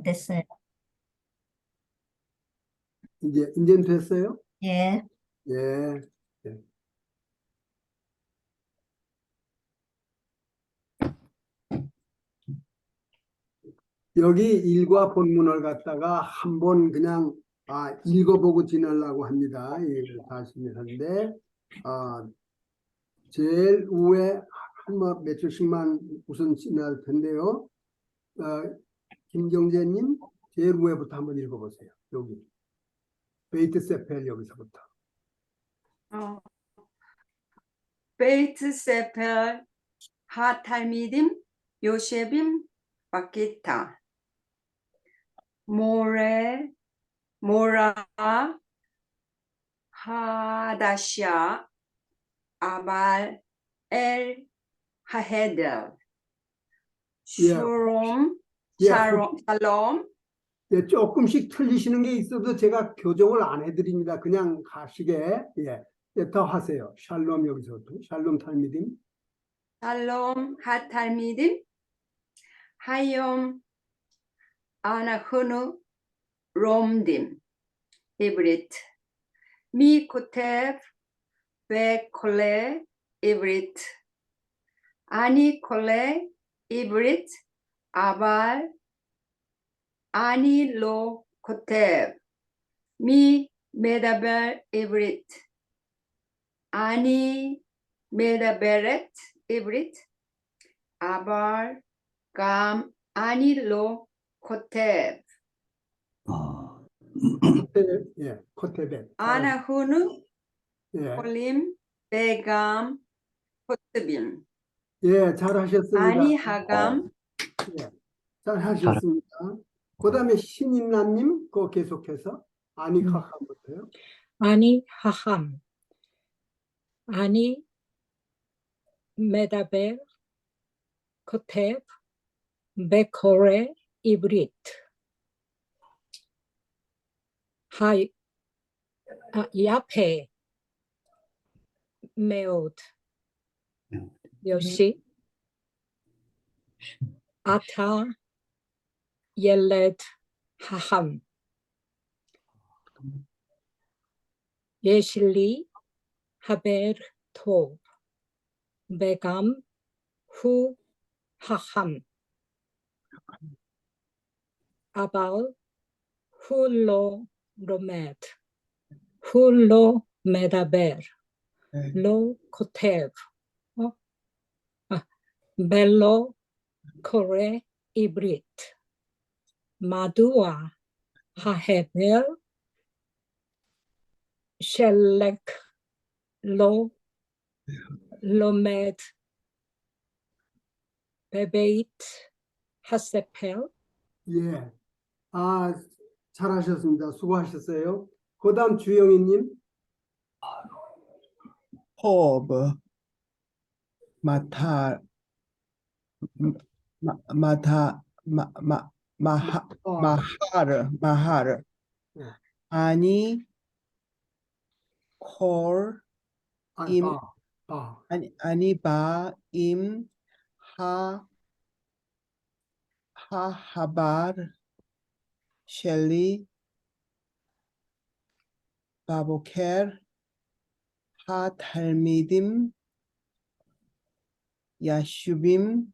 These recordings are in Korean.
됐어요. 이제는 됐어요? 예. 예. 예. 여기 일과 본문을 갖다가 한번 그냥 읽어보고 지내려고 합니다. 다시는 한데 제일 위에 몇 줄씩만 우선 지날 텐데요. 김경재님 제일 위에부터 한번 읽어보세요. 여기 베이트 세펠 여기서부터. 베이트 세펠 하탈미딤 요셰빔 바키타 모라 하다시아 아발 엘 하헤델 샬롬 샬롬. 예, 조금씩 틀리시는 게 있어도 제가 교정을 안 해드립니다. 그냥 가시게. 더 하세요. 샬롬 여기서부터. 샬롬 탈미딤. 샬롬 하탈미딤 하욤 아나흐누 롬딤 이브리트 미 코테브 베콜레 이브리트 아니 콜레 이브리트 아발 아니 로 코테브 미 메다벨 이브리트 아니 메다베렛 이브리트 아발 감 아니 로 코테브 코테벳. 아나후누 콜림 베감 코트빔 예, 잘하셨습니다. 아니 하감. 예, 잘하셨습니다. 그 다음에 신인남님 그거 계속해서 아니 하함부터요. 아니 하함 아니 메다벨 코테브 베코레 이브리트 야페 메오드 요시 아타 옐레드 하함 예실리 하벨 토브 베감 후 하함 아발 훌로 로메드 훌로 메다벨 로 코테브 벨로 코레 이브리트 마두아 하헤벨 셸렉 로 로메드 베베이트 하세펠. 예, 잘하셨습니다. 수고하셨어요. 그 다음 주영희님. 호브 마타 마하르 아니 콜 임 아니 바임 하하발 셸리 바보켈 하탈미딤 야슈빔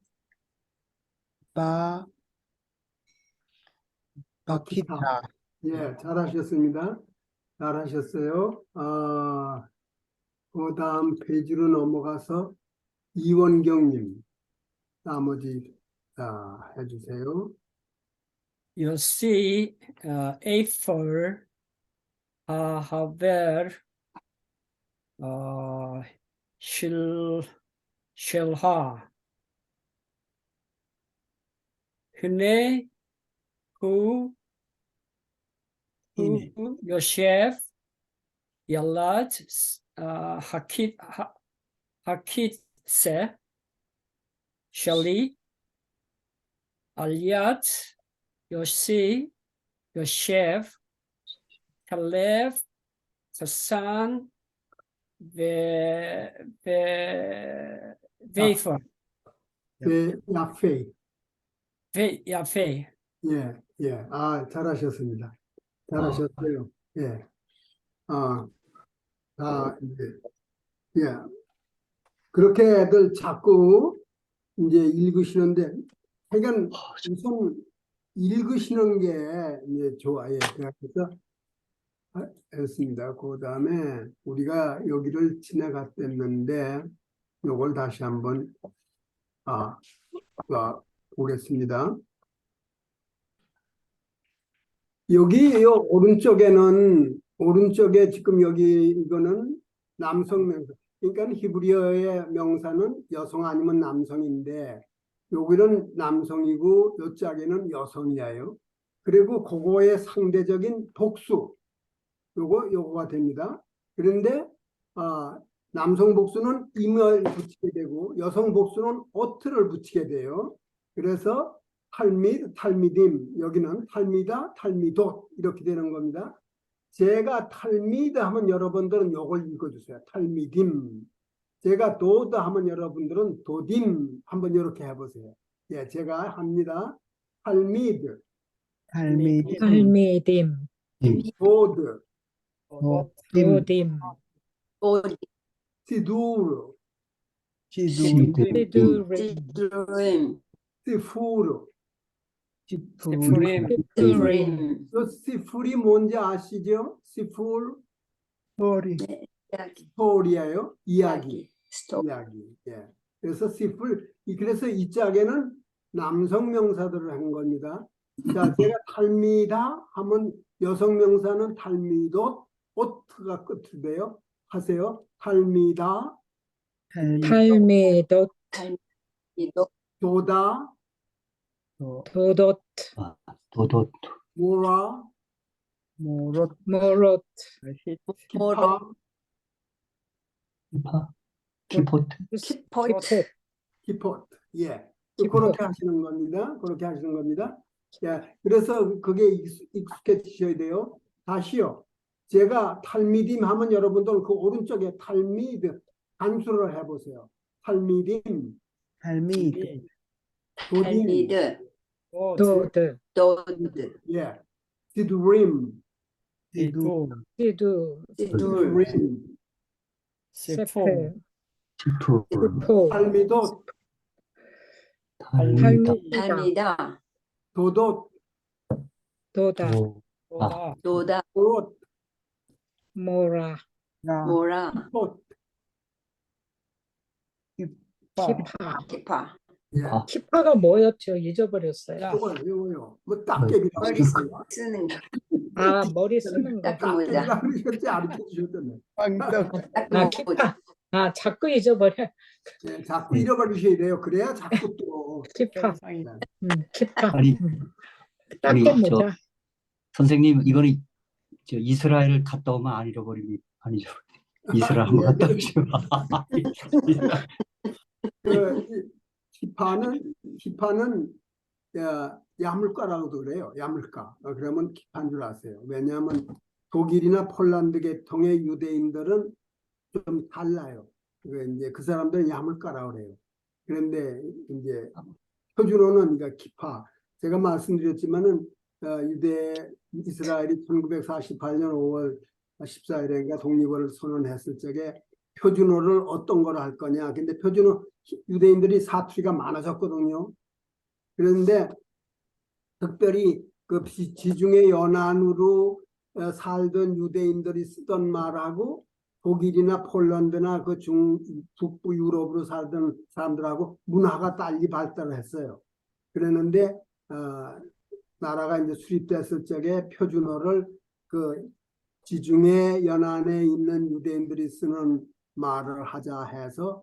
바키타. 예, 잘하셨습니다. 잘하셨어요. 그 다음 페이지로 넘어가서 이원경님 나머지 해주세요. You see, A4, haver, shilha, hune, hu, yoshev, yalad, hakitse, shali, Aliat, Yosi, Yoshev, Kalev, Hassan, Vefer, 야페이. Yafe, 예, 예, 잘하셨습니다. 잘하셨어요. 예, 이제, 예, 그렇게들 자꾸 이제 읽으시는데, 하여간 우선 읽으시는 게 이제 좋아요. 그래서 했습니다. 그 다음에 우리가 여기를 지나갔었는데, 요걸 다시 한번 보겠습니다. 여기 요 오른쪽에 지금 여기 이거는 남성 명사. 그러니까 히브리어의 명사는 여성 아니면 남성인데 여기는 남성이고 요 짝에는 여성이에요. 그리고 그거의 상대적인 복수 요거가 됩니다. 그런데 남성 복수는 임을 붙이게 되고 여성 복수는 어트를 붙이게 돼요. 그래서 탈미딤, 여기는 탈미다, 탈미돗 이렇게 되는 겁니다. 제가 탈미드 하면 여러분들은 요걸 읽어주세요. 탈미딤. 제가 도드 하면 여러분들은 도딤 한번 이렇게 해보세요. 예, 제가 합니다. 탈미드, talmidim, talmidim, 도드, todim, 도dim, 시두르, chidurim, 시두림, 시드림, 시푸르. chipurim, 시드림, 저 시풀이 뭔지 아시죠? 시풀 tori, 이야기, 스토리예요. 이야기. 스토리. 이야기. 예. 그래서 시풀 그래서 이 짝에는 남성 명사들을 한 겁니다. 자, 제가 탈미다 하면 여성 명사는 탈미도 오트가 끝인데요. 하세요. 탈미다, 탈미돗, 이도 도다, 도돗, 도도 모라, morot, 모롯, 기파, 키파 키포트 키포트. 키포트. 예. 키포트. 그렇게 하시는 겁니다. 그렇게 하시는 겁니다. 예. 그래서 그게 익숙해지셔야 돼요. 다시요. 제가 탈미딤 하면 여러분들 그 오른쪽에 탈미드 단수를 해보세요. 탈미딤, talmid, 도딤, 탈미드, 도드, 도드, 예. 시드림, sidur, 시두, 시둘, 시드림, 세페, 키프 푸포, 탈미도, 탈미다 탈미다, 탈미다, 도도, 도다, 도다, 도다, 도롯, 모라, ra, 모라, 폿. 키파. 키파. 예. 키파가 뭐였죠? 잊어버렸어요. 야, 요거요. 뭐 딱개비라고 머리 쓰는 거. 머리 쓰는 거. 딱 모자. 딱개비라고 그러셨지 가르쳐 주셨잖아요. pangtok, 딱 키파. 모자. 자꾸 잊어버려. 예, 자꾸 잃어버리셔야 돼요. 그래야 자꾸 또 키파. 세상에. 키파. 아니 아니 딱게 모자. 선생님 이거는 이스라엘 갔다 오면 안 잃어버립니다. 아니죠. 이스라엘 한번 갔다 오시면 그 기파는 야물가라고도 그래요. 야물가. 그러면 기파인 줄 아세요. 왜냐하면 독일이나 폴란드 계통의 유대인들은 좀 달라요. 이제 그 사람들은 야물가라고 그래요. 그런데 이제 표준어는 그러니까 기파. 제가 말씀드렸지만은 이스라엘이 1948년 5월 14일인가 독립을 선언했을 적에 표준어를 어떤 걸 할 거냐. 근데 표준어 유대인들이 사투리가 많아졌거든요. 그런데 특별히 그 지중해 연안으로 살던 유대인들이 쓰던 말하고 독일이나 폴란드나 그 북부 유럽으로 살던 사람들하고 문화가 달리 발달했어요. 그랬는데 나라가 이제 수립됐을 적에 표준어를 그 지중해 연안에 있는 유대인들이 쓰는 말을 하자 해서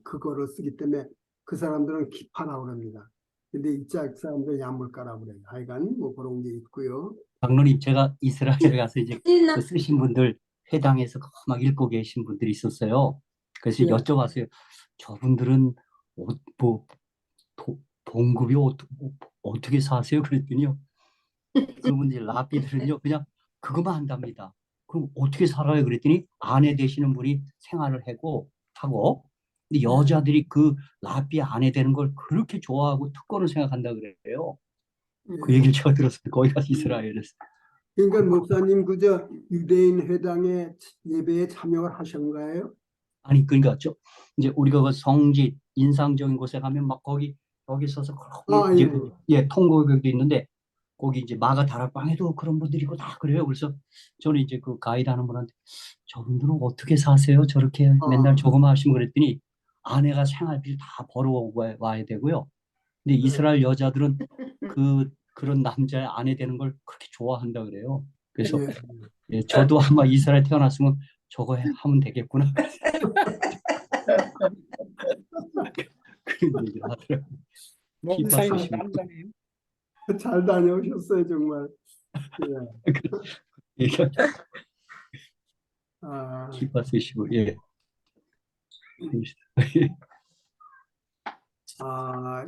그거를 쓰기 때문에 그 사람들은 기파라고 합니다. 근데 이짝 사람들은 야물가라고 그래요. 하여간 뭐 그런 게 있고요. 장로님 제가 이스라엘에 가서 이제 그 쓰신 분들 회당에서 막 읽고 계신 분들이 있었어요. 그래서 네. 여쭤봤어요. 저분들은 봉급이 어떻게 사세요? 그랬더니요. 그러면 이제 랍비들은요 그냥 그거만 한답니다. 그럼 어떻게 살아요? 그랬더니 아내 되시는 분이 생활을 하고 근데 여자들이 그 랍비 아내 되는 걸 그렇게 좋아하고 특권을 생각한다 그래요. 그 얘기를 제가 들었어요. 거기 가서 이스라엘에서. 그러니까 목사님 그저 유대인 회당의 예배에 참여를 하신 거예요? 아니 그러니까 이제 우리가 그 성지 인상적인 곳에 가면 막 거기 서서 아, 이제 예. 통곡역도 있는데 거기 이제 마가 다락방에도 그런 분들이 있고 다 그래요. 그래서 저는 이제 그 가이드 하는 분한테 저분들은 어떻게 사세요? 저렇게 맨날 저거만 하시면 그랬더니 아내가 생활비를 다 벌어오고 와야 되고요. 근데 이스라엘 여자들은 그런 남자의 아내 되는 걸 그렇게 좋아한다 그래요. 그래서 예. 예, 저도 아마 이스라엘 태어났으면 저거 하면 되겠구나. 그런 얘기를 하더라고요. 목사님 기뻐하시고. 남자네요. 잘 다녀오셨어요, 정말. 예. 얘가 아, 기뻐하시고 예. 아,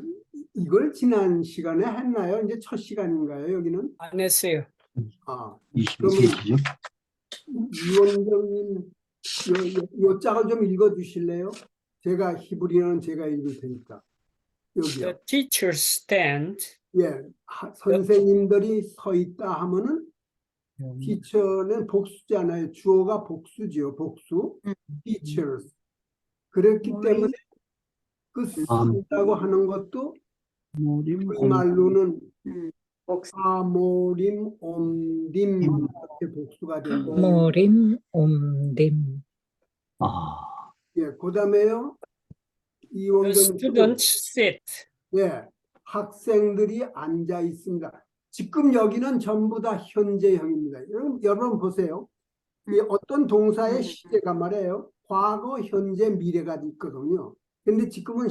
이걸 지난 시간에 했나요? 이제 첫 시간인가요, 여기는? 안 했어요. 아, 20세기죠. 이원정님, 요 짝을 좀 읽어주실래요? 제가 히브리어는 제가 읽을 테니까. 여기요. The teachers stand. 예, 선생님들이 서 있다 하면은 teacher는 복수잖아요. 주어가 복수지요, 복수. teachers. 그렇기 때문에 그 쓴다고 하는 것도 모림 우리말로는 복수. 아모림 옴딤 이렇게 복수가 됩니다. 모림 옴딤. 아, 예, 그다음에요. The 이원경 students sit. 예, 학생들이 앉아 있습니다. 지금 여기는 전부 다 현재형입니다. 여러분 보세요. 이 어떤 동사의 시제가 말이에요. 과거, 현재, 미래가 있거든요. 근데 지금은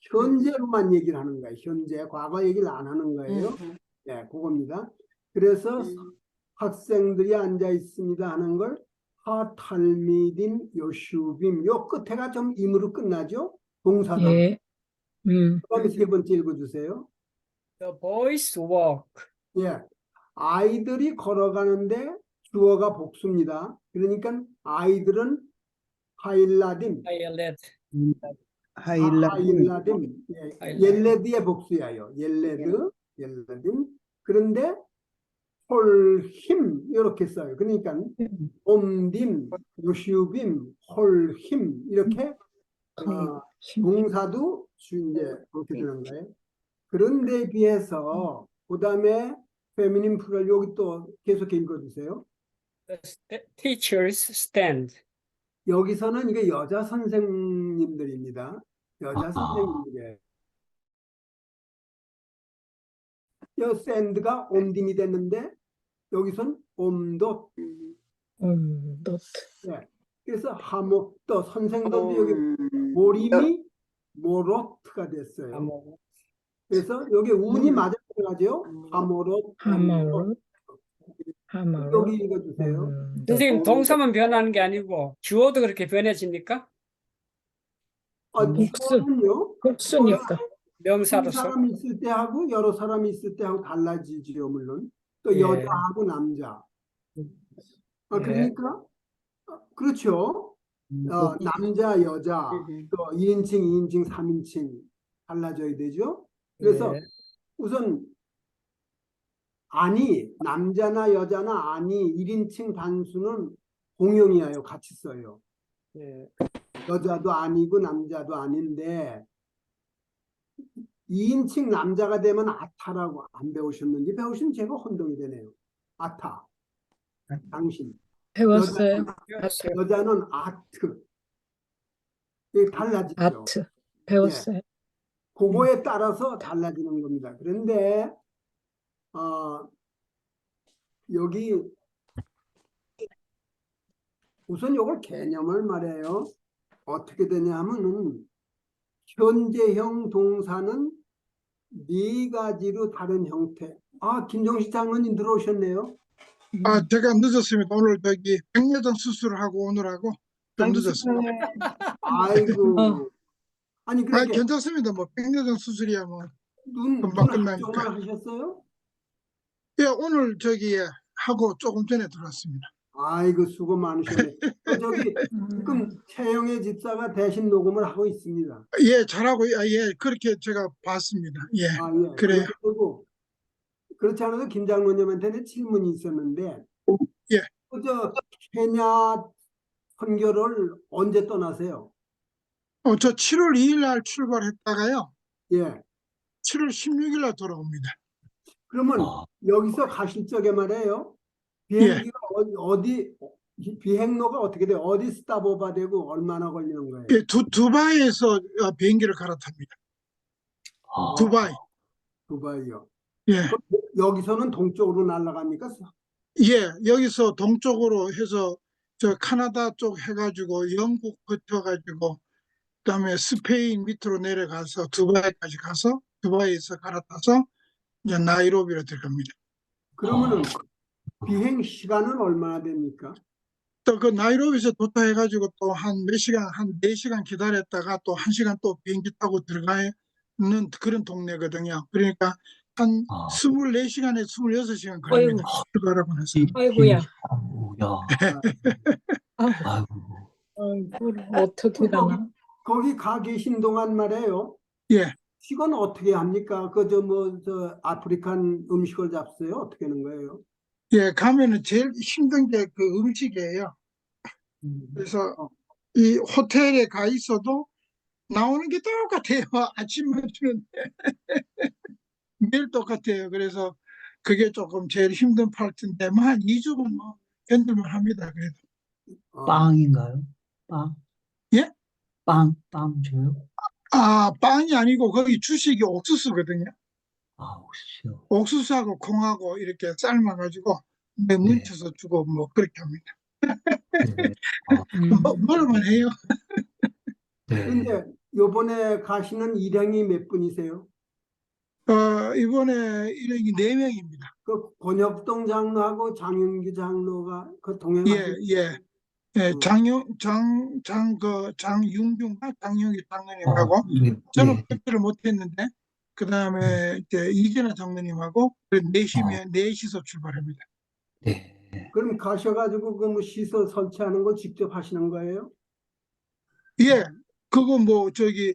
현재로만 얘기를 하는 거예요. 현재, 과거 얘기를 안 하는 거예요. 예, 그겁니다. 그래서 학생들이 앉아 있습니다 하는 걸 하탈미딘 요슈빔 요 끝에가 좀 임으로 끝나죠. 동사다. 예. 그다음에 세 번째 읽어주세요. The boys walk. 예, 아이들이 걸어가는데 주어가 복수입니다. 그러니까 아이들은 하일라딘, Violet. 하일라딘, 예, 하일라딘. 옐레드의 복수야요. 옐레딘. 그런데 홀힘 이렇게 써요. 그러니까 옴딤, 요슈빔, 홀힘 이렇게 동사도 이제 그렇게 되는 거예요. 그런데 비해서 그다음에 페미닌 플럴 여기 또 계속 읽어주세요. The teachers stand. 여기서는 이게 여자 선생님들입니다. 여자 아하. 선생님들이에요. 이 샌드가 옴딤이 됐는데 여기선 옴도. 옴돗. 예. 그래서 하모 또 선생들도 여기 모림이 모로트가 됐어요. 아무. 그래서 여기 운이 맞아 들어가죠. 하모롯. 하마롯. 하마롯. 여기 읽어주세요. 옴돗. 선생님 동사만 변하는 게 아니고 주어도 그렇게 변해집니까? 아, 복수. 주어는요. 복수니까. 한 명사로서. 사람이 있을 때 하고 여러 사람이 있을 때 하고 달라지지요, 물론. 또 예. 여자하고 남자. 아, 예. 그러니까 그렇죠. 남자, 여자, 또 1인칭, 2인칭, 3인칭 달라져야 되죠. 그래서 예. 우선 아니, 남자나 여자나 아니 1인칭 단수는 공용이에요. 같이 써요. 예. 여자도 아니고 남자도 아닌데 2인칭 남자가 되면 아타라고 안 배우셨는지 배우시면 제가 혼동이 되네요. 아타, 당신. 배웠어요. 여자는 아트. 이게 달라지죠. 아트. 배웠어요. 그거에 따라서 달라지는 겁니다. 그런데 여기 우선 이걸 개념을 말해요. 어떻게 되냐 하면은 현재형 동사는 네 가지로 다른 형태. 아, 김정식 장로님 들어오셨네요. 아, 제가 늦었습니다. 오늘 백내장 수술을 하고 오느라고 좀 늦었습니다. 아이고. 아니 아, 그렇게 괜찮습니다. 뭐 백내장 수술이야 뭐. 눈 금방 끝나니까. 합정을 하셨어요? 예, 오늘 하고 조금 전에 들어왔습니다. 아이고 수고 많으셨네. 저기 지금 태영의 집사가 대신 녹음을 하고 있습니다. 예, 잘하고 예, 그렇게 제가 봤습니다. 예, 아, 예. 그래요. 그리고 그렇지 않아도 김 장로님한테는 질문이 있었는데, 예. 저 케냐 선교를 언제 떠나세요? 저 7월 2일 날 출발했다가요. 예. 7월 16일 날 돌아옵니다. 그러면 아, 여기서 가실 적에 말이에요. 예. 비행기가 비행로가 어떻게 돼요? 어디 스탑오버 되고 얼마나 걸리는 거예요? 예, 두바이에서 비행기를 갈아탑니다. 아, 두바이. 두바이요. 예. 그럼 여기서는 동쪽으로 날아갑니까? 예, 여기서 동쪽으로 해서 저 카나다 쪽 해가지고 영국 거쳐가지고 그다음에 스페인 밑으로 내려가서 두바이까지 가서 두바이에서 갈아타서 이제 나이로비로 들어갑니다. 그러면은 비행 시간은 얼마나 됩니까? 또 그 나이로비에서 도착해가지고 또 한 몇 시간, 한 4시간 기다렸다가 또 1시간 또 비행기 타고 들어가는 그런 동네거든요. 그러니까 한 아, 24시간에 26시간 걸립니다. 출발하고 나서. 아이고야. 아우야, 아, 아이고, 이걸 어떻게 가나? 거기 가 계신 동안 말이에요. 예, 식은 어떻게 합니까? 저 아프리칸 음식을 잡수요? 어떻게 하는 거예요? 예, 가면은 제일 힘든 게 그 음식이에요. 그래서 이 호텔에 가 있어도 나오는 게 똑같아요. 아침만 주는데 매일 똑같아요. 그래서 그게 조금 제일 힘든 파트인데 뭐 한 2주는 뭐 견딜만 합니다. 그래도. 빵인가요? 빵? 예? 빵 줘요? 빵이 아니고 거기 주식이 옥수수거든요. 아, 옥수수요. 옥수수하고 콩하고 이렇게 삶아가지고 네, 뭉쳐서 주고 뭐 그렇게 합니다. 네, 아, 뭐만 해요. 네. 그런데 요번에 가시는 일행이 몇 분이세요? 이번에 일행이 4명입니다. 그 권혁동 장로하고 장윤기 장로가 그 예, 동행하신 예. 예, 장윤규가 장윤기 장로님하고 네, 저는 네, 발표를 못했는데 그 다음에 이제 이진아 장로님하고 넷이서 출발합니다. 네. 그럼 가셔가지고 그 뭐 시설 설치하는 거 직접 하시는 거예요? 예, 그거 뭐 저기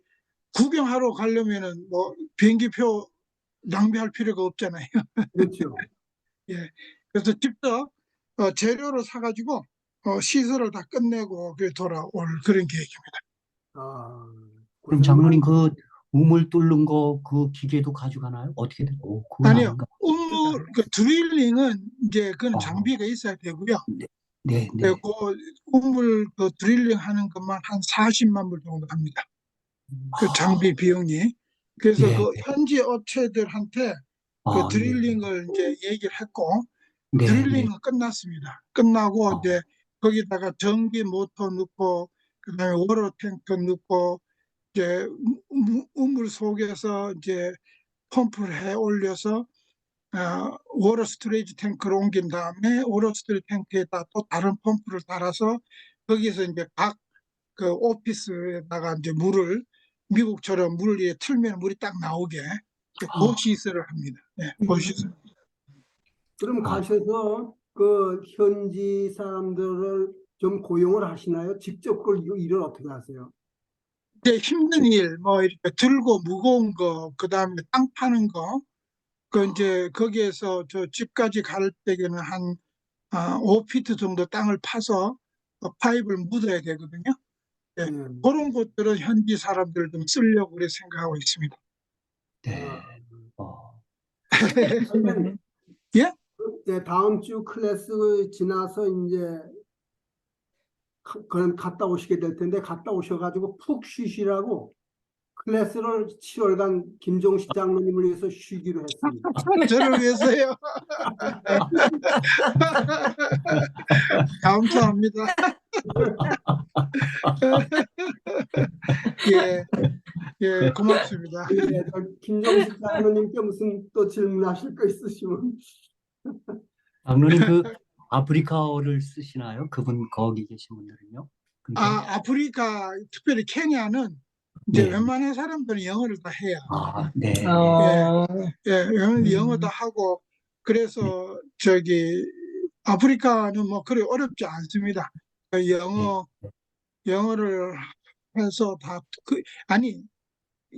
구경하러 가려면은 뭐 비행기표 낭비할 필요가 없잖아요. 그렇죠. 예, 그래서 직접 재료를 사가지고 시설을 다 끝내고 돌아올 그런 계획입니다. 아, 그럼 고생 장로님 그 우물 뚫는 거 그 기계도 가져가나요? 어떻게 돼요? 그건 아니요, 아닌가? 그 드릴링은 이제 그건 아, 장비가 있어야 되고요. 네, 네, 네. 그리고 우물 그 드릴링 하는 것만 한 40만 불 정도 합니다. 그 장비 비용이. 그래서 예, 그 현지 업체들한테 그 아, 네, 드릴링을 이제 얘기를 했고, 네, 네. 드릴링은 끝났습니다. 끝나고 이제 거기다가 전기 모터 넣고, 그다음에 워터 탱크 넣고, 이제 우물 속에서 이제 펌프를 해 올려서 워터 스토리지 탱크를 옮긴 다음에 워터 스토리지 탱크에다 또 다른 펌프를 달아서 거기서 이제 각 그 오피스에다가 이제 물을 미국처럼 물 위에 틀면 물이 딱 나오게 그 시설을 합니다. 네, 그 시설. 그럼 아, 가셔서 그 현지 사람들을 좀 고용을 하시나요? 직접 그 일을 어떻게 하세요? 이제 힘든 일, 뭐 이렇게 들고 무거운 거, 그 다음에 땅 파는 거, 그 이제 거기에서 저 집까지 갈 때에는 한 5피트 정도 땅을 파서 파이프를 묻어야 되거든요. 예, 네. 그런 것들은 현지 사람들 좀 쓰려고 그렇게 생각하고 있습니다. 네. 어, 그러면 예? 이제 다음 주 클래스 지나서 이제 그럼 갔다 오시게 될 텐데 갔다 오셔가지고 푹 쉬시라고 클래스를 7월간 김종식 장로님을 위해서 쉬기로 했습니다. 저를 위해서요. 감사합니다. 예, 예, 고맙습니다. 예, 김종식 장로님께 무슨 또 질문하실 거 있으시면 장로님 그 아프리카어를 쓰시나요? 그분 거기 계신 분들은요? 근데 아프리카, 특별히 케냐는 이제 네. 웬만한 사람들은 영어를 다 해요. 아, 네. 어, 예, 영어도 하고, 그래서 저기 아프리카는 뭐 그리 어렵지 않습니다. 그 영어를 해서 아니,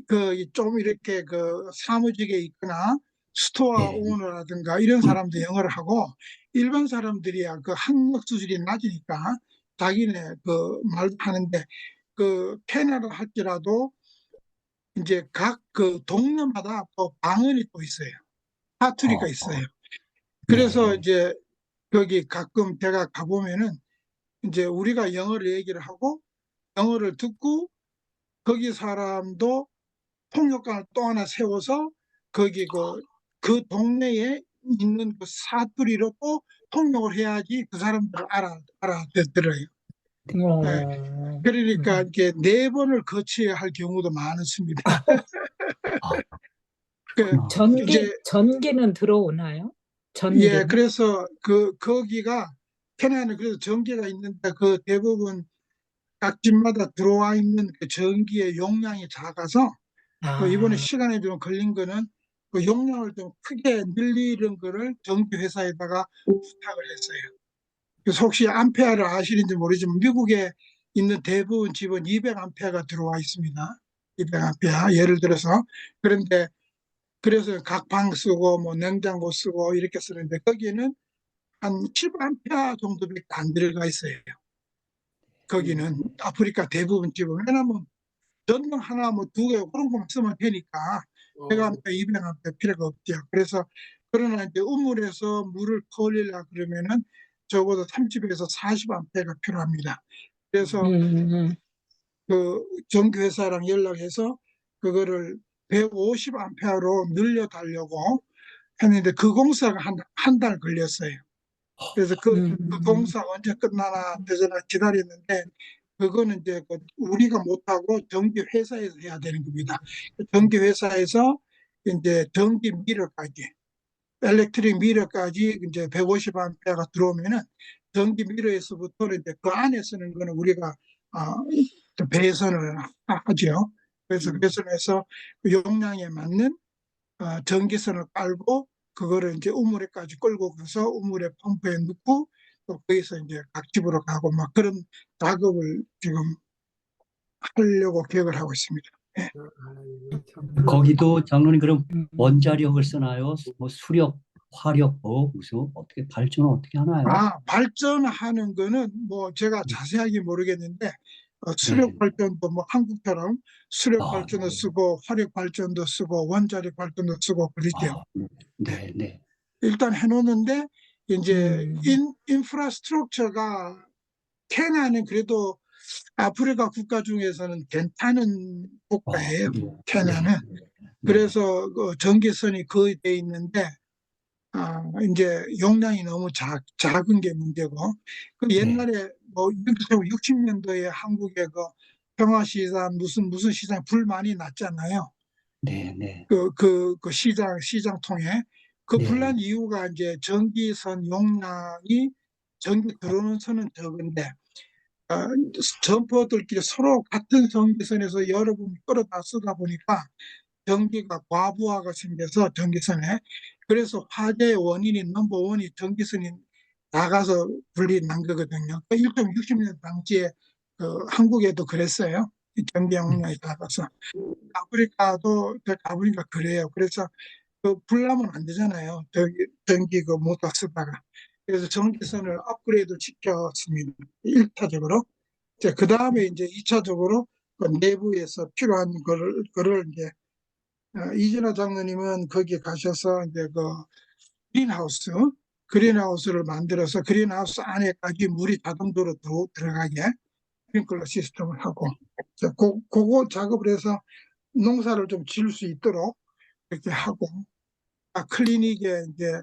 그 좀 이렇게 그 사무직에 있거나 스토어 네. 오너라든가 이런 사람도 영어를 하고 일반 사람들이야 그 학력 수준이 낮으니까 자기네 그 말 하는데 그 캐나다 할지라도 이제 각 그 동네마다 또 방언이 또 있어요. 사투리가 있어요. 그래서 네. 이제 거기 가끔 제가 가보면은 이제 우리가 영어를 얘기를 하고 영어를 듣고 거기 사람도 통역관을 또 하나 세워서 거기 그 동네에 있는 그 사투리로 또 통역을 해야지 그 사람들을 알아듣더래요. 예. 어, 그러니까 이게 4번을 거쳐야 할 경우도 많습니다. 아, 그 그렇구나. 이제 전기는 들어오나요? 예, 전기는? 그래서 거기가 캐나다는 그래서 전기가 있는데 그 대부분 각 집마다 들어와 있는 그 전기의 용량이 작아서 이번에 아, 시간이 좀 걸린 거는 그 용량을 좀 크게 늘리는 거를 전기 회사에다가 부탁을 했어요. 그래서 혹시 암페어를 아시는지 모르지만 미국에 있는 대부분 집은 200암페어가 들어와 있습니다. 200암페어 예를 들어서 그런데 그래서 각 방 쓰고 뭐 냉장고 쓰고 이렇게 쓰는데 거기는 한 10암페어 정도밖에 안 들어가 있어요. 거기는 아프리카 대부분 집은 왜냐면 전등 하나 뭐 2개 그런 것만 쓰면 되니까 어, 100암페어, 200암페어 필요가 없죠. 그래서 그러나 이제 우물에서 물을 퍼올리려 그러면은 적어도 30에서 40암페어가 필요합니다. 그래서 음, 그 전기회사랑 연락해서 그거를 150암페어로 늘려달라고 했는데 그 공사가 한 달 걸렸어요. 그래서 그 음, 공사 언제 끝나나 되잖아 기다렸는데 그거는 이제 우리가 못하고 전기 회사에서 해야 되는 겁니다. 전기 회사에서 이제 전기 미러까지, 엘렉트릭 미러까지 이제 150암페어가 들어오면은 전기 미러에서부터는 이제 그 안에 쓰는 거는 우리가 배선을 하죠. 그래서 배선해서 그 용량에 맞는 전기선을 깔고 그거를 이제 우물에까지 끌고 가서 우물에 펌프에 넣고 또 거기서 이제 각 집으로 가고 막 그런 작업을 지금 하려고 계획을 하고 있습니다. 예. 아이고, 참. 거기도 장로님 그럼 음. 원자력을 쓰나요? 뭐 수력, 화력, 무슨 어떻게 발전을 어떻게 하나요? 발전하는 거는 뭐 제가 자세하게 모르겠는데 네. 수력 발전도 뭐 한국처럼 수력 아, 발전도 쓰고 화력 발전도 쓰고 원자력 발전도 쓰고 그러죠. 아, 네, 네. 일단 해놓는데 이제 음. 인프라스트럭처가 케냐는 그래도 아프리카 국가 중에서는 괜찮은 국가예요. 네, 네, 케냐는. 네, 그래서 그 전기선이 거의 돼 있는데 이제 용량이 너무 작은 게 문제고 그 네, 옛날에 뭐 60년도에 한국에 그 평화시장 무슨 시장 불 많이 났잖아요. 네, 네, 그 시장 통해 그 네. 불난 이유가 이제 전기선 용량이 전기 들어오는 선은 적은데 어, 점퍼들끼리 서로 같은 전기선에서 여러 번 끌어다 쓰다 보니까 전기가 과부하가 생겨서 전기선에 그래서 화재의 원인이 넘버원이 전기선이 나가서 불이 난 거거든요. 그 1.60년 당시에 한국에도 그랬어요. 이 전기 용량이 나가서 아프리카도 가보니까 그래요. 그래서 불나면 안 되잖아요. 전기 그 모터 쓰다가. 그래서 전기선을 업그레이드 시켰습니다. 1차적으로. 그 다음에 이제 2차적으로 그 내부에서 필요한 거를 이제 이진아 장로님은 거기에 가셔서 이제 그 그린하우스, 그린하우스를 만들어서 그린하우스 안에까지 물이 자동으로 들어가게 스프링클러 시스템을 하고 그거 작업을 해서 농사를 좀 지을 수 있도록 이렇게 하고 클리닉에 이제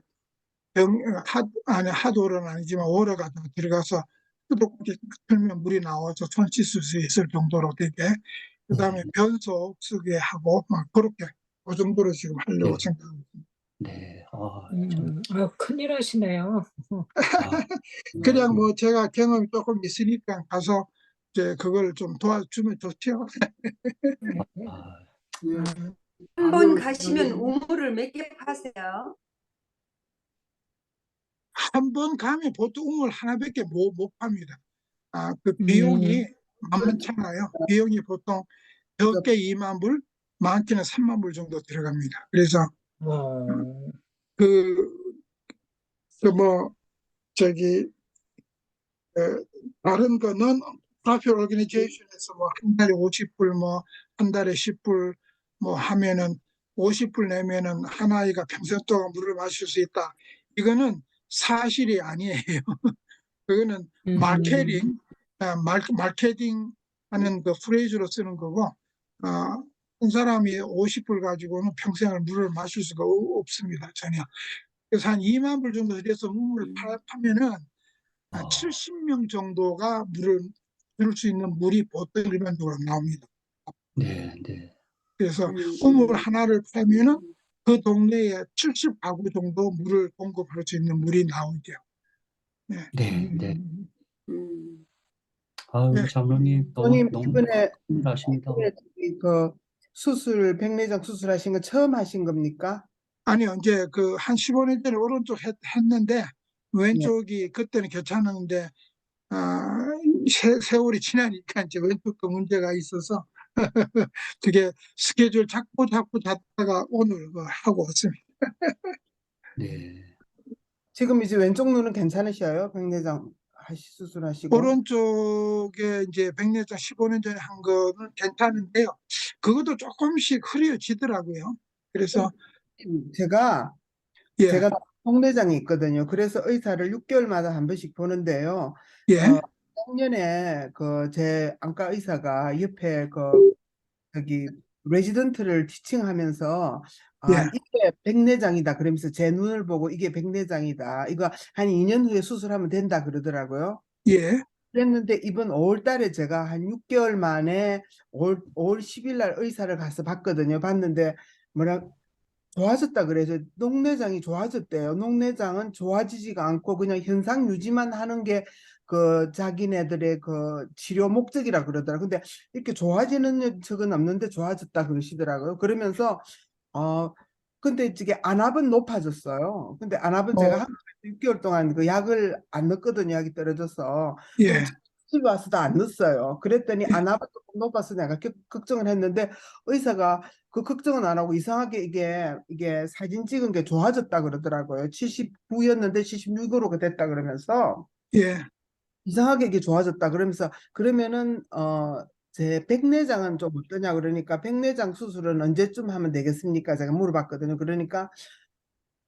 안에 핫워러는 아니지만 워러가 다 들어가서 수도꼭지 틀면 물이 나와서 손 씻을 수 있을 정도로 되게 그 네, 다음에 변소 쓰게 하고 막 그렇게 그 정도로 지금 하려고 네, 생각하고 있습니다. 네. 참, 큰일 하시네요. 아, 그냥 뭐 제가 경험이 조금 있으니까 가서 이제 그걸 좀 도와주면 좋죠. 아, 예, 한 번 발령을 가시면 기다리고 우물을 몇 개 파세요? 한 번 가면 보통 우물 하나밖에 못 팝니다. 그 음, 비용이 만만찮아요. 비용이 보통 적게 2만 불, 많게는 3만 불 정도 들어갑니다. 그래서 어, 그, 뭐, 저기, 어, 다른 거는 프라필 오르가니제이션에서 뭐 한 달에 50불, 뭐 한 달에 10불 뭐 하면은 50불 내면은 한 아이가 평생 동안 물을 마실 수 있다. 이거는 사실이 아니에요. 그거는 음, 마케팅, 마케팅 하는 그 프레이즈로 쓰는 거고, 한 사람이 50불 가지고는 평생을 물을 마실 수가 없습니다. 전혀. 그래서 한 2만 불 정도 들여서 물을 파면은 한 어, 70명 정도가 물을 들을 수 있는 물이 보통 일반적으로 나옵니다. 네, 네, 그래서 음, 우물 하나를 파면은 그 동네에 70가구 정도 물을 공급할 수 있는 물이 나오죠. 네. 네, 네. 음. 아유, 네. 장로님 너무 장로님 너무 이번에 큰일 하십니다. 저기 그 수술 백내장 수술하신 거 처음 하신 겁니까? 아니요, 이제 그 한 15년 전에 오른쪽 했는데 예. 왼쪽이 그때는 괜찮았는데 아, 세월이 지나니까 이제 왼쪽도 문제가 있어서 그게 스케줄 잡고 잡다가 오늘 하고 왔습니다. 네, 지금 이제 왼쪽 눈은 괜찮으셔요? 백내장 수술하시고. 오른쪽에 이제 백내장 15년 전에 한 거는 괜찮은데요. 그것도 조금씩 흐려지더라고요. 그래서 제가 예, 제가 홍내장이 있거든요. 그래서 의사를 6개월마다 한 번씩 보는데요. 예, 작년에 그 제 안과 의사가 옆에 저기 레지던트를 티칭하면서 예, 이게 백내장이다 그러면서 제 눈을 보고 이게 백내장이다. 이거 한 2년 후에 수술하면 된다 그러더라고요. 예, 그랬는데 이번 5월 달에 제가 한 6개월 만에 5월 10일 날 의사를 가서 봤거든요. 봤는데 뭐라 좋아졌다 그래서 녹내장이 좋아졌대요. 녹내장은 좋아지지가 않고 그냥 현상 유지만 하는 게 그 자기네들의 그 치료 목적이라 그러더라고요. 근데 이렇게 좋아지는 적은 없는데 좋아졌다 그러시더라고요. 그러면서 근데 이게 안압은 높아졌어요. 근데 안압은 제가 어, 한 6개월 동안 그 약을 안 넣었거든요. 약이 떨어져서. 그리고 예, 집에 와서도 안 넣었어요. 그랬더니 안압은 조금 높아서 내가 걱정을 했는데 의사가 그 걱정은 안 하고 이상하게 이게 사진 찍은 게 좋아졌다 그러더라고요. 79였는데 76으로 됐다 그러면서 예, 이상하게 이게 좋아졌다 그러면서 그러면은 제 백내장은 좀 어떠냐 그러니까 백내장 수술은 언제쯤 하면 되겠습니까? 제가 물어봤거든요. 그러니까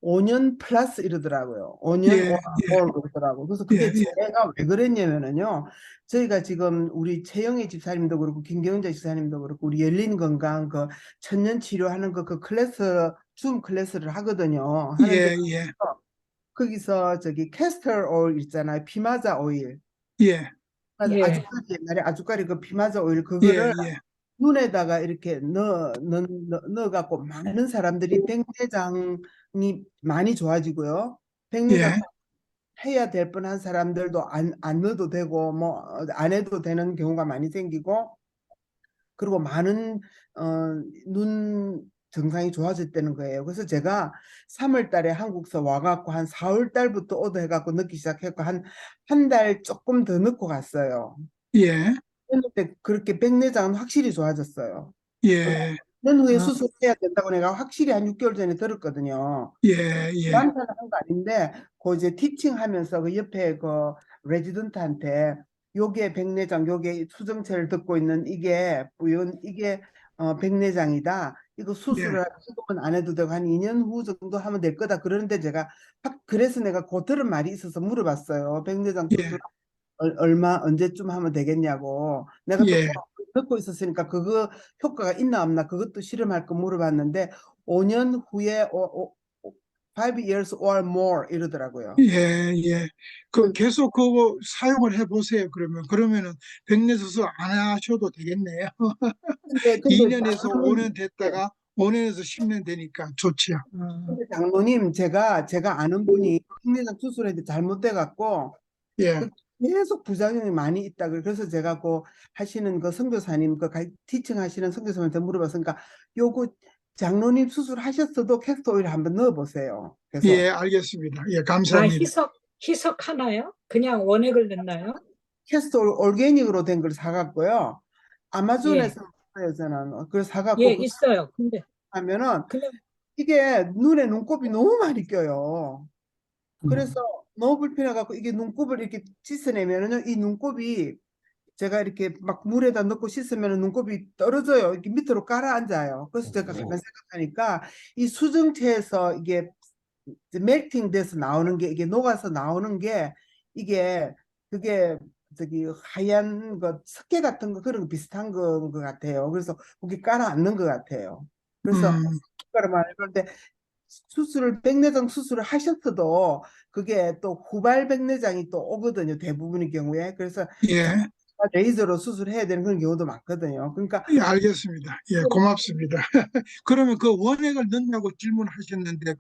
5년 플러스 이러더라고요. 5년 예, or 그러더라고요. 그래서 예, 그게 예, 제가 왜 그랬냐면은요. 저희가 지금 우리 최영희 집사님도 그렇고 김경자 집사님도 그렇고 우리 열린 건강 그 천년 치료하는 그 클래스 줌 클래스를 하거든요. 하는데 예, 예, 거기서 저기 캐스터 오일 있잖아요. 피마자 오일. 예, 예, 아주까리 옛날에 아주까리 그 피마자 오일 예, 그거를 예, 눈에다가 이렇게 넣어갖고 많은 사람들이 백내장이 많이 좋아지고요. 백내장 예, 해야 될 뻔한 사람들도 안 넣어도 되고 뭐 안 해도 되는 경우가 많이 생기고 그리고 많은 눈 증상이 좋아졌다는 거예요. 그래서 제가 3월 달에 한국서 와갖고 한 4월 달부터 오더 해갖고 넣기 시작했고 한 달 조금 더 넣고 갔어요. 예, 그런데 그렇게 백내장은 확실히 좋아졌어요. 예, 년 후에 아, 수술해야 된다고 내가 확실히 한 6개월 전에 들었거든요. 예, 예, 나한테는 한 거 아닌데 그 이제 티칭하면서 그 옆에 그 레지던트한테 요게 백내장 요게 수정체를 듣고 있는 이게 부연 이게 백내장이다. 이거 예, 수술을 지금은 안 해도 되고 한 2년 후 정도 하면 될 거다. 그러는데 제가 그래서 내가 그 들은 말이 있어서 물어봤어요. 백내장 수술 예, 얼마 언제쯤 하면 되겠냐고. 내가 또 예, 듣고 있었으니까 그거 효과가 있나 없나 그것도 실험할 거 물어봤는데 5년 후에 5 years or more 이러더라고요. 예, 예. 그 계속 그거 사용을 해보세요. 그러면은 백내수술 안 하셔도 되겠네요. 근데 2년에서 5년 됐다가 5년에서 10년 되니까 좋지요. 아, 장로님 제가 아는 분이 백내장 수술했는데 잘못돼 갖고 예, 그 계속 부작용이 많이 있다. 그래서 제가 그 하시는 그 선교사님 티칭 하시는 선교사님한테 물어봤으니까 요거 장로님 수술하셨어도 캐스터 오일 한번 넣어보세요. 예, 계속 알겠습니다. 예, 아, 감사합니다. 희석하나요? 그냥 원액을 넣나요? 캐스터 올게닉으로 된 걸 사갖고요. 예, 아마존에서 사요 저는. 그걸 사갖고 예, 그거 있어요. 근데 하면은 그냥 이게 눈에 눈곱이 너무 많이 껴요. 그래서 너무 불편해갖고 이게 눈곱을 이렇게 씻어내면은 이 눈곱이 제가 이렇게 막 물에다 넣고 씻으면 눈곱이 떨어져요. 이렇게 밑으로 가라앉아요. 그래서 제가 가만 생각하니까 이 수정체에서 이게 멜팅 돼서 나오는 게 이게 녹아서 나오는 게 이게 그게 저기 하얀 거 석회 같은 거 그런 거 비슷한 거 같아요. 그래서 거기 깔아앉는 것 같아요. 그래서 음, 그런데 수술을 백내장 수술을 하셨어도 그게 또 후발 백내장이 또 오거든요. 대부분의 경우에. 그래서 예, 레이저로 수술해야 되는 그런 경우도 많거든요. 그러니까 예, 알겠습니다. 예, 고맙습니다. 그러면 그 원액을 넣냐고 질문하셨는데,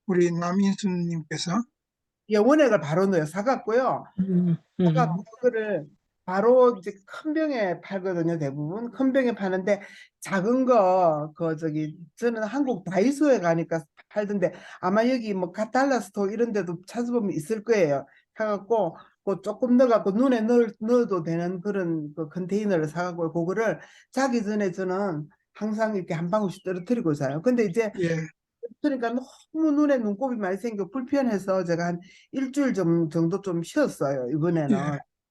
우리 남인수님께서, 원액을 바로 넣어요. 사갖고요. 사갖고 그거를 바로 이제 큰 병에 팔거든요. 대부분 큰 병에 파는데 작은 거 저기 저는 한국 다이소에 가니까 팔던데 아마 여기 뭐 카탈라스토 이런 데도 찾아보면 있을 거예요. 사갖고 그 조금 넣어갖고 눈에 넣어도 되는 그런 그 컨테이너를 사갖고 그거를 자기 전에 저는 항상 이렇게 한 방울씩 떨어뜨리고 자요. 근데 이제 예, 그러니까 너무 눈에 눈곱이 많이 생겨 불편해서 제가 한 일주일 정도 좀 쉬었어요. 이번에는.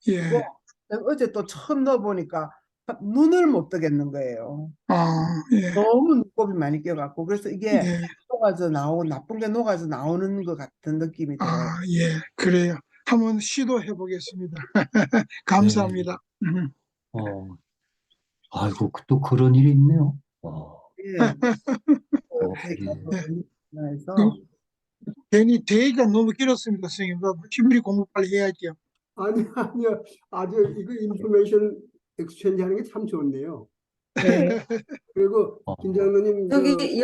예, 그리고 예, 어제 또 처음 넣어보니까 눈을 못 뜨겠는 거예요. 예, 너무 눈곱이 많이 껴갖고. 그래서 이게 예, 녹아져 나오고 나쁜 게 녹아져 나오는 것 같은 느낌이 들어요. 예, 그래요. 한번 시도해 보겠습니다. 네. 감사합니다. 아이고, 또 그런 일이 있네요. 예. 예. 그래서 괜히 대기가 너무 길었습니다, 선생님. 힘들이 공부 빨리 해야죠. 아니요. 아주 이거 인포메이션 엑스체인지 하는 게 참 좋네요. 네. 그리고 어. 김 장로님 여기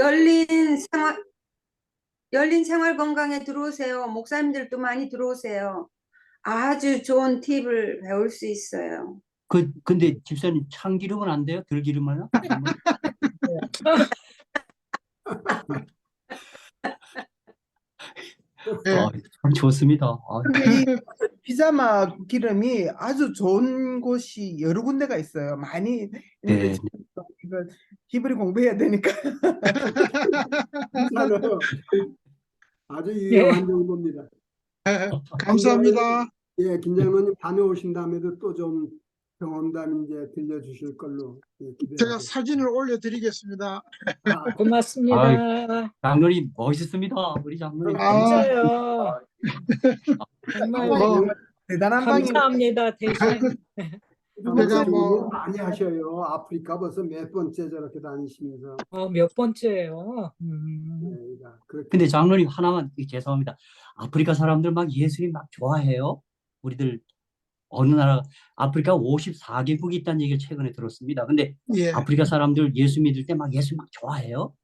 열린 생활 건강에 들어오세요. 목사님들도 많이 들어오세요. 아주 좋은 팁을 배울 수 있어요. 근데 집사님 참기름은 안 돼요? 들기름은? 예, 참 좋습니다. 근데 이 피자마 기름이 아주 좋은 곳이 여러 군데가 있어요. 많이 있는데 네, 이거 히브리 공부해야 되니까. 괜찮아요. 아주 유용한 정보입니다. 감사합니다. 예, 김 장로님 다녀오신 다음에도 또 좀 경험담 이제 들려주실 걸로 제가 기대하겠습니다. 사진을 올려드리겠습니다. 고맙습니다. 장로님 멋있습니다. 우리 장로님. 진짜요. 정말 뭐, 대단한 방이 감사합니다. 대신 제가 뭐- 많이 하셔요. 아프리카 벌써 몇 번째 저렇게 다니시면서. 몇 번째예요. 네, 그렇게 근데 장로님 하나만 죄송합니다. 아프리카 사람들 막 예수님 막 좋아해요. 우리들 어느 나라 아프리카 54개국이 있다는 얘기를 최근에 들었습니다. 근데 예, 아프리카 사람들 예수 믿을 때 막 예수 막 좋아해요.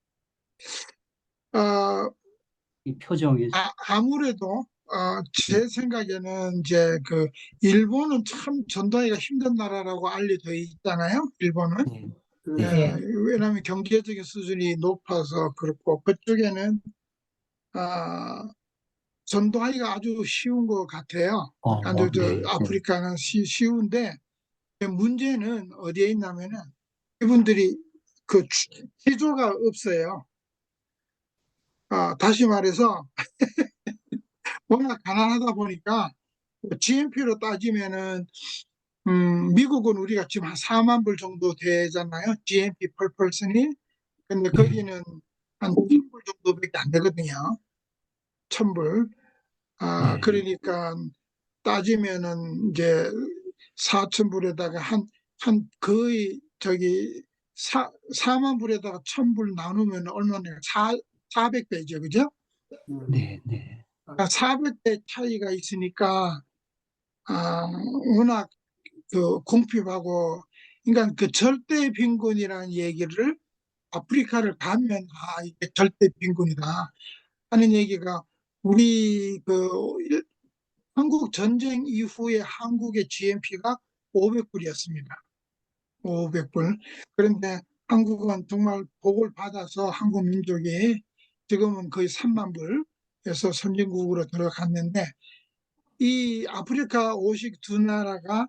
이 표정이. 아무래도 제 생각에는 이제 일본은 참 전도하기가 힘든 나라라고 알려져 있잖아요. 일본은. 네. 예, 왜냐하면 경제적인 수준이 높아서 그렇고 그쪽에는 전도하기가 아주 쉬운 것 같아요. 네. 아프리카는 쉬운데 문제는 어디에 있냐면은 이분들이 기조가 없어요. 다시 말해서 워낙 가난하다 보니까 GNP로 따지면은 미국은 우리가 지금 한 4만 불 정도 되잖아요. GNP per person이. 근데 거기는 한 1,000불 정도밖에 안 되거든요. 1,000불. 네. 그러니까 따지면은 이제 4,000불에다가 한 거의 4만 불에다가 1,000불 나누면 얼마나 400배죠. 그죠? 네. 400배 차이가 있으니까 워낙 궁핍하고, 그러니까 절대 빈곤이라는 얘기를 아프리카를 가면 이게 절대 빈곤이다 하는 얘기가 우리 한국 전쟁 이후에 한국의 GNP가 500불이었습니다. 500불. 그런데 한국은 정말 복을 받아서 한국 민족이 지금은 거의 3만 불에서 선진국으로 들어갔는데 이 아프리카 52나라가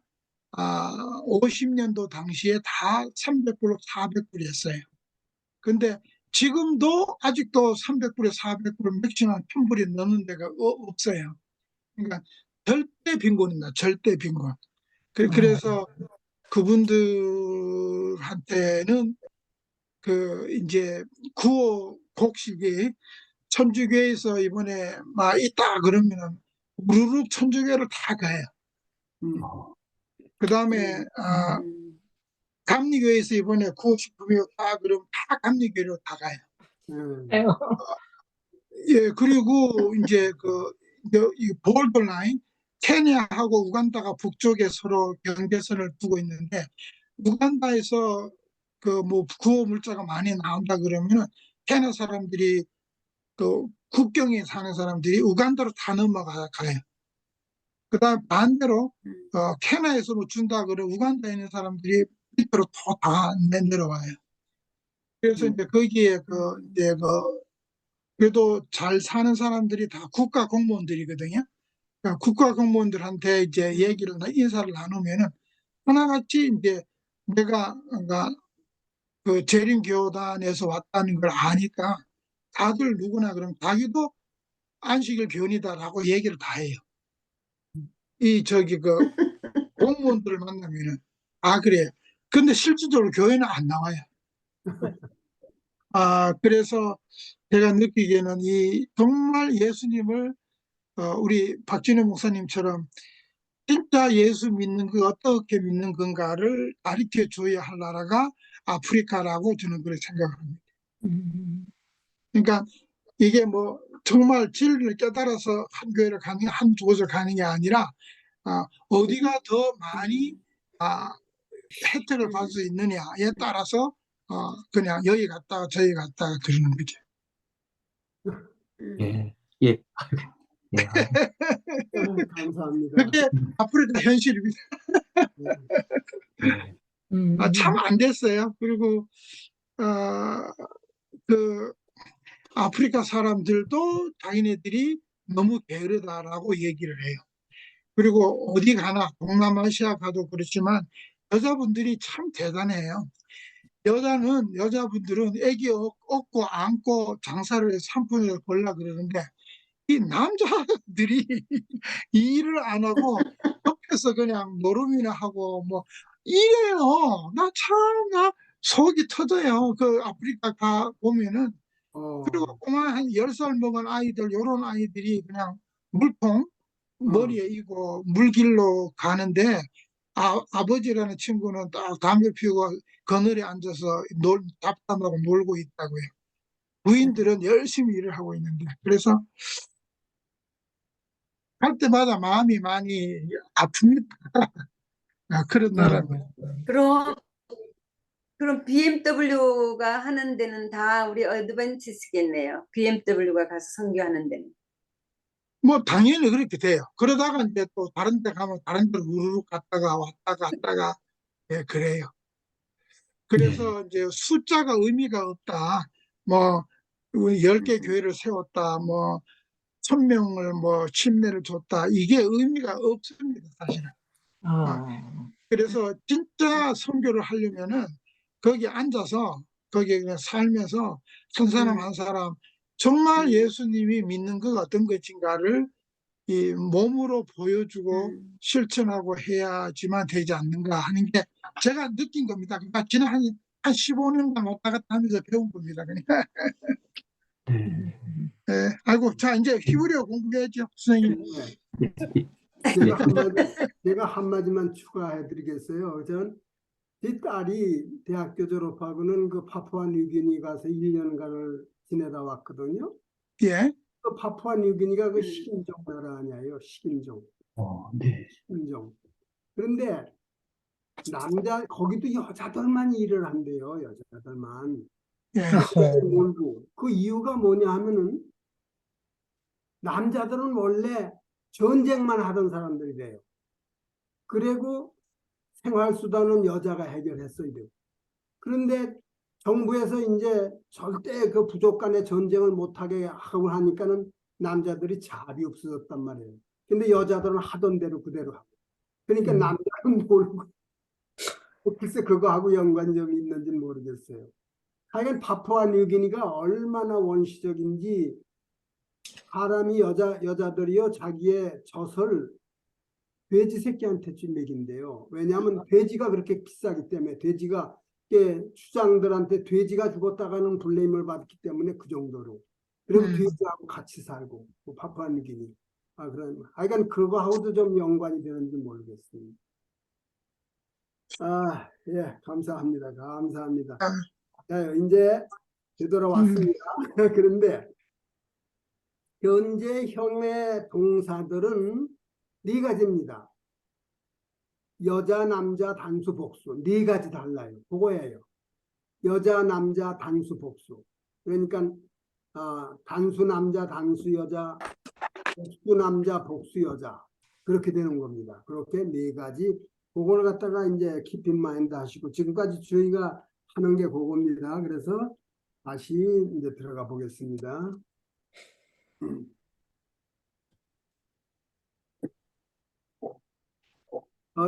50년도 당시에 다 300불로 400불이었어요. 근데 지금도 아직도 300불에 400불 맥시멈 1000불이 넘는 데가 없어요. 그러니까 절대 빈곤입니다. 절대 빈곤. 그래서 그분들한테는 그 이제 구호 곡식이 천주교에서 이번에 막 있다 그러면은 우르륵 천주교를 다 가요. 그 다음에 감리교에서 이번에 구호식품이 다 그러면 다 감리교로 다 가요. 예. 예, 그리고 이제 이 볼더라인 케냐하고 우간다가 북쪽에 서로 경계선을 두고 있는데 우간다에서 그 뭐 구호 물자가 많이 나온다 그러면은 케냐 사람들이 또 국경에 사는 사람들이 우간다로 다 넘어가요. 그다음 반대로 케냐에서 뭐 준다 그러면 우간다에 있는 사람들이 밑으로 다 내려와요. 그래서 이제 거기에 그래도 잘 사는 사람들이 다 국가 공무원들이거든요. 그러니까 국가 공무원들한테 이제 인사를 나누면은 하나같이 이제 내가 그러니까 그 재림교단에서 왔다는 걸 아니까 다들 누구나 그럼 자기도 안식일 변이다라고 얘기를 다 해요. 공무원들을 만나면은 그래요. 근데 실질적으로 교회는 안 나와요. 그래서 제가 느끼기에는 정말 예수님을 우리 박진영 목사님처럼 진짜 예수 믿는 그 어떻게 믿는 건가를 가르쳐 줘야 할 나라가 아프리카라고 저는 그렇게 생각합니다. 그러니까 이게 뭐 정말 진리를 깨달아서 한 교회를 가는 한 곳을 가는 게 아니라 어디가 더 많이 혜택을 받을 수 있느냐에 따라서 그냥 여기 갔다가 저기 갔다가 그러는 거죠. 예, 예, 예. 감사합니다. 그게 아프리카 현실입니다. 예. 참 안 됐어요. 그리고 그 아프리카 사람들도 자기네들이 너무 게으르다라고 얘기를 해요. 그리고 어디 가나 동남아시아 가도 그렇지만 여자분들이 참 대단해요. 여자분들은 애기 업고 안고 장사를 해서 산품을 벌라 그러는데 이 남자들이 이 일을 안 하고 옆에서 그냥 노름이나 하고 뭐 이래요. 나 속이 터져요. 그 아프리카 가 보면은. 그리고 꼬마 한 10살 먹은 아이들, 요런 아이들이 그냥 물통 머리에 이고 물길로 가는데 아버지라는 친구는 딱 담배 피우고 그늘에 앉아서 답답하고 놀고 있다고요. 부인들은 열심히 일을 하고 있는데 그래서 할 때마다 마음이 많이 아픕니다. 그런 나라입니다. 그럼 BMW가 하는 데는 다 우리 어드벤티스겠네요. BMW가 가서 선교하는 데는. 뭐 당연히 그렇게 돼요. 그러다가 이제 또 다른 데 가면 다른 데로 우르륵 갔다가 왔다가 예, 그래요. 그래서 이제 숫자가 의미가 없다. 뭐 10개 교회를 세웠다. 뭐 1000명을 뭐 침례를 줬다. 이게 의미가 없습니다, 사실은. 그래서 진짜 선교를 하려면은 거기 앉아서 거기에 그냥 살면서 한 사람 한 사람 정말 예수님이 믿는 것 어떤 것인가를 이 몸으로 보여주고 실천하고 해야지만 되지 않는가 하는 게 제가 느낀 겁니다. 그러니까 지난 한 15년간 왔다 갔다 하면서 배운 겁니다. 그러니까. 네. 아이고, 자, 이제 히브리어 공부해야죠, 선생님. 제가 한마디만 추가해 드리겠어요. 제 딸이 대학교 졸업하고는 그 파푸아 뉴기니 가서 1년간을 지내다 왔거든요. 예. 그 파푸아 뉴기니가 그 식인종 나라 아니에요. 식인종. 네. 식인종. 그런데 거기도 여자들만 일을 한대요. 여자들만. 예. 놀고. 그 이유가 뭐냐 하면은 남자들은 원래 전쟁만 하던 사람들이래요. 그리고 생활수단은 여자가 해결했어야 돼요. 그런데 정부에서 이제 절대 그 부족 간의 전쟁을 못하게 하고 하니까는 남자들이 잡이 없어졌단 말이에요. 근데 여자들은 하던 대로 그대로 하고. 그러니까 남자는 놀고. 글쎄 그거하고 연관점이 있는지는 모르겠어요. 하여간 파푸아 뉴기니가 얼마나 원시적인지 사람이 여자들이요 자기의 젖을 돼지 새끼한테 좀 먹인대요. 왜냐하면 돼지가 그렇게 비싸기 때문에 돼지가 추장들한테 돼지가 죽었다가는 블레임을 받기 때문에 그 정도로. 그리고 돼지하고 같이 살고 뭐 파푸아뉴기니. 그런 하여간 그거하고도 좀 연관이 되는지 모르겠습니다. 예, 감사합니다. 감사합니다. 아, 자, 이제 되돌아왔습니다. 그런데 현재형의 동사들은 네 가지입니다. 여자, 남자, 단수, 복수. 네 가지 달라요. 그거예요. 여자, 남자, 단수, 복수. 그러니까 단수 남자, 단수 여자, 복수 남자, 복수 여자. 그렇게 되는 겁니다. 그렇게 네 가지. 그걸 갖다가 이제 keep in mind 하시고 지금까지 저희가 하는 게 그겁니다. 그래서 다시 이제 들어가 보겠습니다.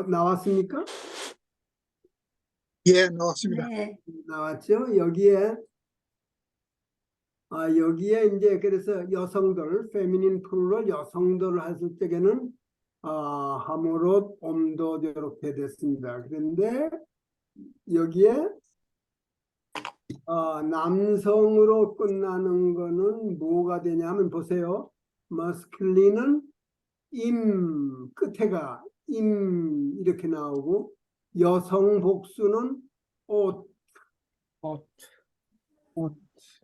나왔습니까? 예, 나왔습니다. 네. 나왔죠? 여기에 이제 그래서 여성들, 페미닌 플루럴 여성들을 했을 적에는 하모롯, 옴도 이렇게 됐습니다. 그런데 여기에 남성으로 끝나는 거는 뭐가 되냐면 보세요. 머스클린은 임, 끝에가 임 이렇게 나오고 여성 복수는 옷.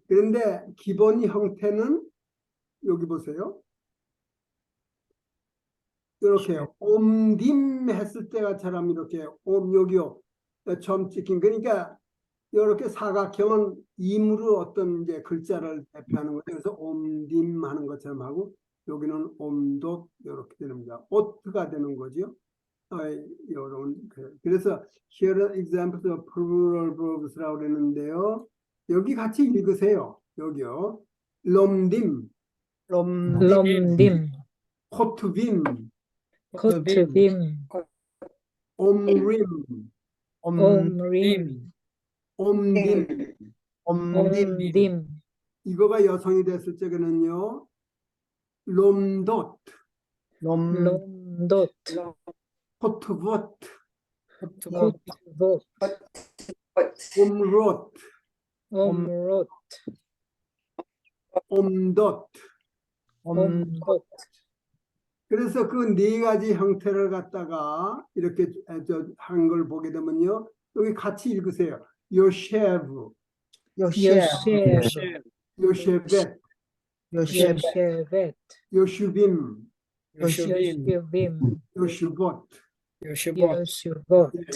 그런데 기본 형태는 여기 보세요. 이렇게 옴딤 했을 때가처럼 이렇게 여기요 점 찍힌 그러니까 이렇게 사각형은 임으로 어떤 이제 글자를 대표하는 거죠. 그래서 옴딤 하는 것처럼 하고 여기는 옴돛 이렇게 됩니다. 오트가 되는 거죠. 그래서 here are examples of plural verbs라고 그랬는데요. 여기 같이 읽으세요. 여기요. 롬딤, 럼딤, 코트빔, 코트빔, 옴림, 옴림, 옴딤. 옴딤, 이거가 여성이 됐을 적에는요. 롬돛, 롬돗, 코트봇, 코트봇, 옴롯, 옴롯, 옴돛. 옴돗. 그래서 그 네 가지 형태를 갖다가 이렇게 한 걸 보게 되면요. 여기 같이 읽으세요. 요셰브, 요셰브, 요셰벳, 요셰벳, 요슈빔, 요슈빔, 요슈봇. 요슈봇.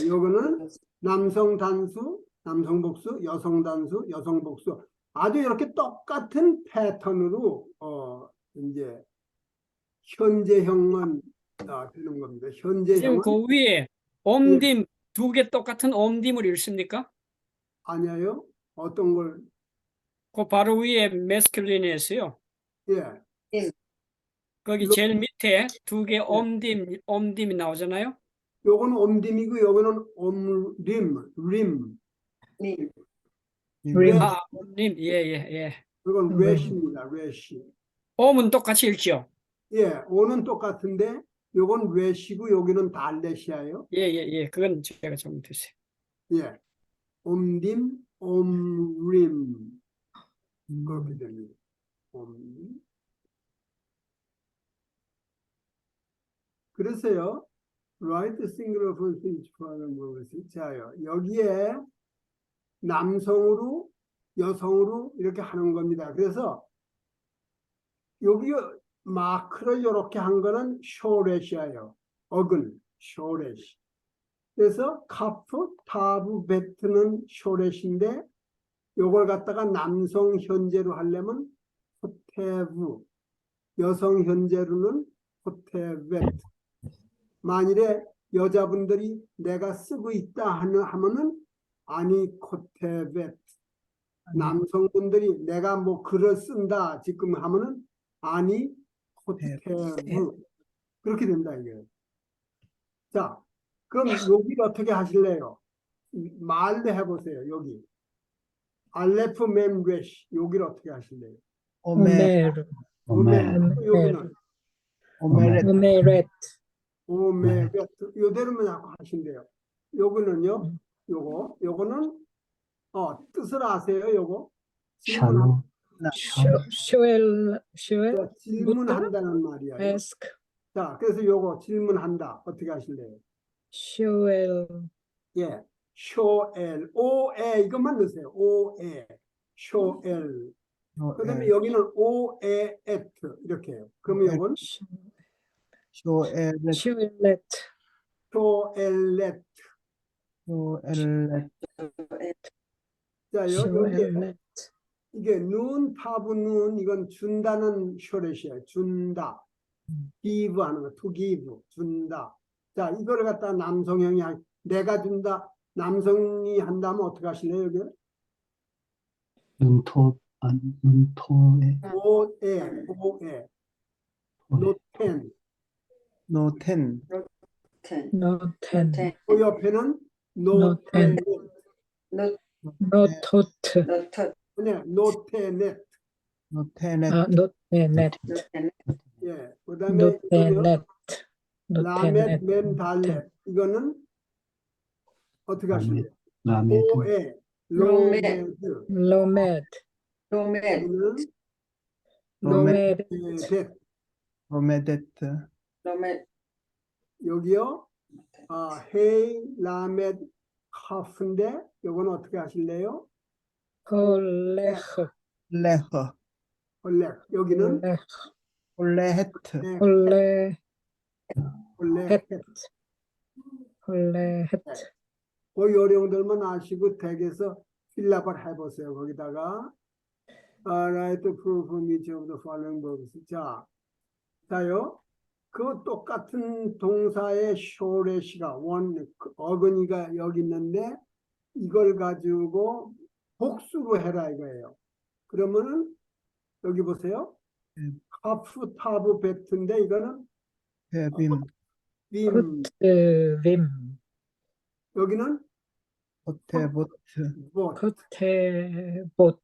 요거는 남성 단수, 남성 복수, 여성 단수, 여성 복수. 아주 이렇게 똑같은 패턴으로 이제 현재형만 되는 겁니다. 지금 현재형은 그 위에 옴딤 두 개 똑같은 옴딤을 읽습니까? 아니에요. 어떤 걸 그 바로 위에 메스큘린이었어요. 예. 거기 제일 밑에 두 개 옴딤이 나오잖아요. 요거는 옴딤이고 요거는 옴림, 림. 림. 옴림, 예. 그건 렛입니다. 렛이. 옴은 똑같이 읽죠. 예, 오는 똑같은데 요건 렛이고 여기는 달렛이에요. 예. 그건 제가 잘못했어요. 예. 옴림, 옴림. 그렇게 됩니다. 옴림. 그래서요. Write a singular for each problem. 자요. 여기에 남성으로 여성으로 이렇게 하는 겁니다. 그래서 여기 마크를 이렇게 한 거는 쇼렛이에요. 어근, 쇼렛. 그래서 카프, 타브, 베트는 쇼렛인데 요걸 갖다가 남성 현재로 하려면 호테브, 여성 현재로는 호테벳. 만일에 여자분들이 내가 쓰고 있다 하면은 아니 코테벳. 남성분들이 내가 뭐 글을 쓴다 지금 하면은 아니 코테브. 그렇게 된다 이게. 자, 그럼 여기 어떻게 하실래요? 말로 해보세요. 여기 알레프 멤 레시 여기를 어떻게 하실래요? 오메, 오메르, 오메, 여기는 오메렛, 오메렛, 오메베트 요대로만 자꾸 하신대요. 요거는요. 요거는 뜻을 아세요? 요거 샬로, 슈엘, 자, 질문한다는 말이에요. 에스크, 자, 그래서 요거 질문한다 어떻게 하실래요? 슈엘, 예, 쇼엘, 오에 이것만 넣으세요. 오에, 쇼엘. 그다음에 여기는 오에 에트 이렇게 해요. 그러면 요건 쇼엘렛, 슈엘렛, 쇼엘렛. 쇼엘렛, 자, 여기에 슈엘렛, 이게 눈, 파브 눈 이건 준다는 쇼렛이에요. 준다. give 하는 거, to give, 준다. 자, 이거를 갖다 남성형이 내가 준다. 남성이 한다면 어떻게 하실래요, 여기? 눈토에, 오에, 오에, 노텐. 노텐, 노텐, 그 옆에는 노텐. 노테넷. 노토트, 네, 노테넷. 노테넷, 노테넷, 예, 그 다음에 노테넷, 라멧, 노테넷, 멘, 달렛. 이거는 어떻게 하실래요? 라메드, 오에, 로메. 로메드. 로메드, 로메, 이거는 로메드, 뎃. 로메데트, 로메, 여기요. 헤이, 라멧, 카프인데 이거는 어떻게 하실래요? 홀레흐, 레허, 원래 여기는 홀레흐, 홀레헤트, 네, 홀레, 원래 헷. 홀레헷, 그 요령들만 아시고 댁에서 필랍을 해보세요. 거기다가 write proof of each of the following verbs. 자요. 그 똑같은 동사의 쇼레시가 어근이가 여기 있는데 이걸 가지고 복수로 해라 이거예요. 그러면은 여기 보세요. 카프 타브 베트인데 이거는 베빔, 빔 쿠트빔, 여기는 호테보트, 봇. 쿠테보트,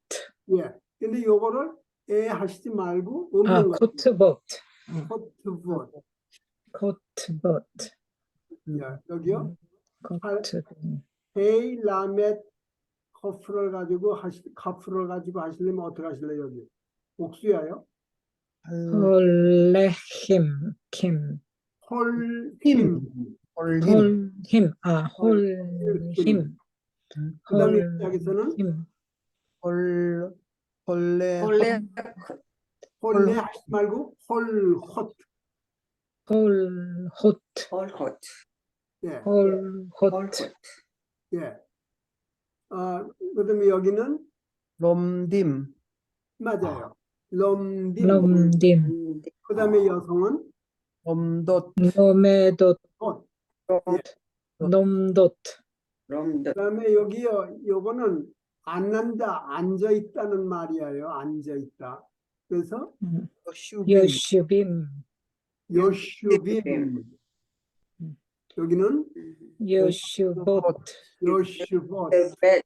예. 근데 요거를 하시지 말고 없는 거. 쿠트보트, 코트봇. 쿠트보트, 예. 여기요. 쿠트빔, 헤이 라멧 카프를 가지고 하시려면 어떻게 하실래요 여기? 복수야요. 홀레힘, 킴, 홀힘. 홀힘, 홀힘, 홀힘, 그다음에 여기서는 홀힘, 홀레, 홀레, 홀레 하시지 말고 홀헛. 홀호트, 홀콧, 예. 홀호트, 홀콧, 예. 그다음에 여기는 롬딤, 맞아요. 롬딘. 롬딤, 그다음에 여성은 롬돗, 노메돗, 헛. 놈돗, 롬드, 그다음에 여기요. 요거는 앉아 있다는 말이에요. 앉아 있다. 그래서 슈빔, 여슈빔, 요슈빔. 여기는 여슈봇, 요슈봇. 베,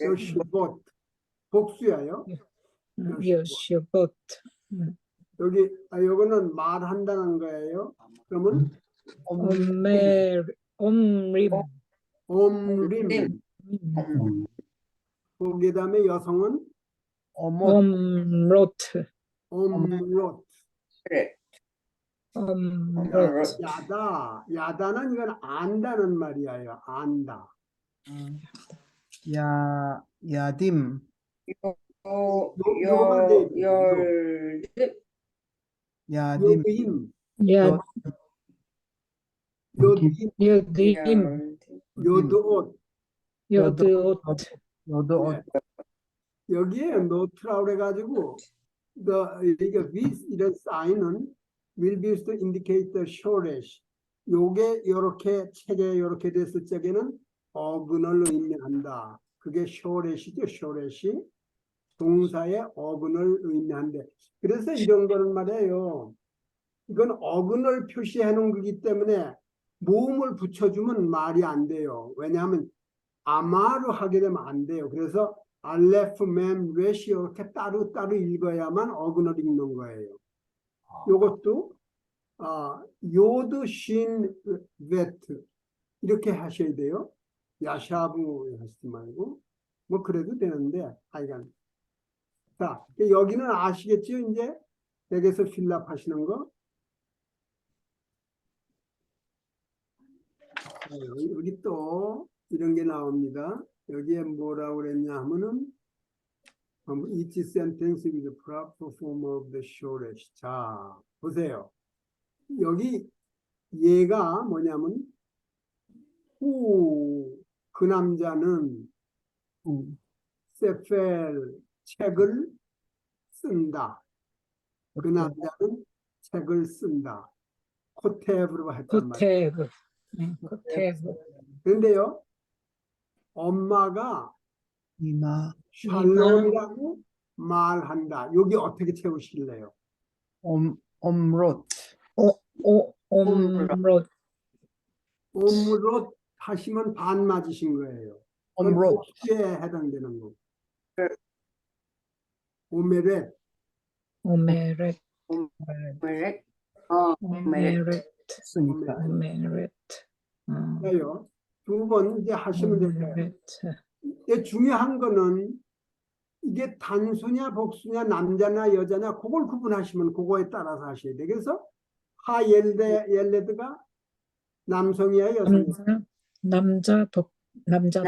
요슈봇. 복수야요. 여슈봇, 여기 요거는 말한다는 거예요. 그러면 옴림, 옴림. 거기 다음에 여성은 오못, 옴로트, 옴롯. 그래, 옴로트, 야다는 이건 안다는 말이에요. 안다. 야딤, 야딤, 요드임. 야, 요드임. 여드임, 요드옷. 여드옷, 요드옷, 여기에 노트라고 그래가지고 이게 this 이런 사인은 will be used to indicate the shortage. 요게 요렇게 책에 요렇게 됐을 적에는 어근을 의미한다. 그게 shortage죠. shortage. 동사의 어근을 의미한대. 그래서 이런 거는 말이에요. 이건 어근을 표시해 놓은 거기 때문에 모음을 붙여주면 말이 안 돼요. 왜냐하면 아마로 하게 되면 안 돼요. 그래서 알레프 맴 레시오 이렇게 따로따로 읽어야만 어근을 읽는 거예요. 아, 요것도 요드 신 베트 이렇게 하셔야 돼요. 야샤브 하시지 말고 뭐 그래도 되는데 하여간 자 여기는 아시겠죠? 이제 여기서 필랍 하시는 거. 여기 또 이런 게 나옵니다. 여기에 뭐라고 그랬냐 하면은 each sentence with the proper form of the shortest. 자, 보세요. 여기 얘가 뭐냐면 그 남자는 세펠 책을 쓴다. 그 남자는 책을 쓴다. 코테브로 했단 말이에요. 코테브. 코테브. 그런데요, 엄마가 이마, 샬롬이라고 말한다. 여기 어떻게 채우실래요? omrot, 옴롯. omrot 하시면 반 맞으신 거예요. 그건 omrot, 복수에 해당되는 거. 오메렛, 오메렛. 오메렛. 오메렛. 오메렛. 쓰니까. 오메렛. 예요. 두 번 이제 하시면 돼요. 오메렛. 이게 중요한 거는 이게 단수냐 복수냐 남자나 여자냐 그걸 구분하시면 그거에 따라서 하셔야 돼. 그래서 옐레드가 남성이야 여성이야? 남자 단수. 남성.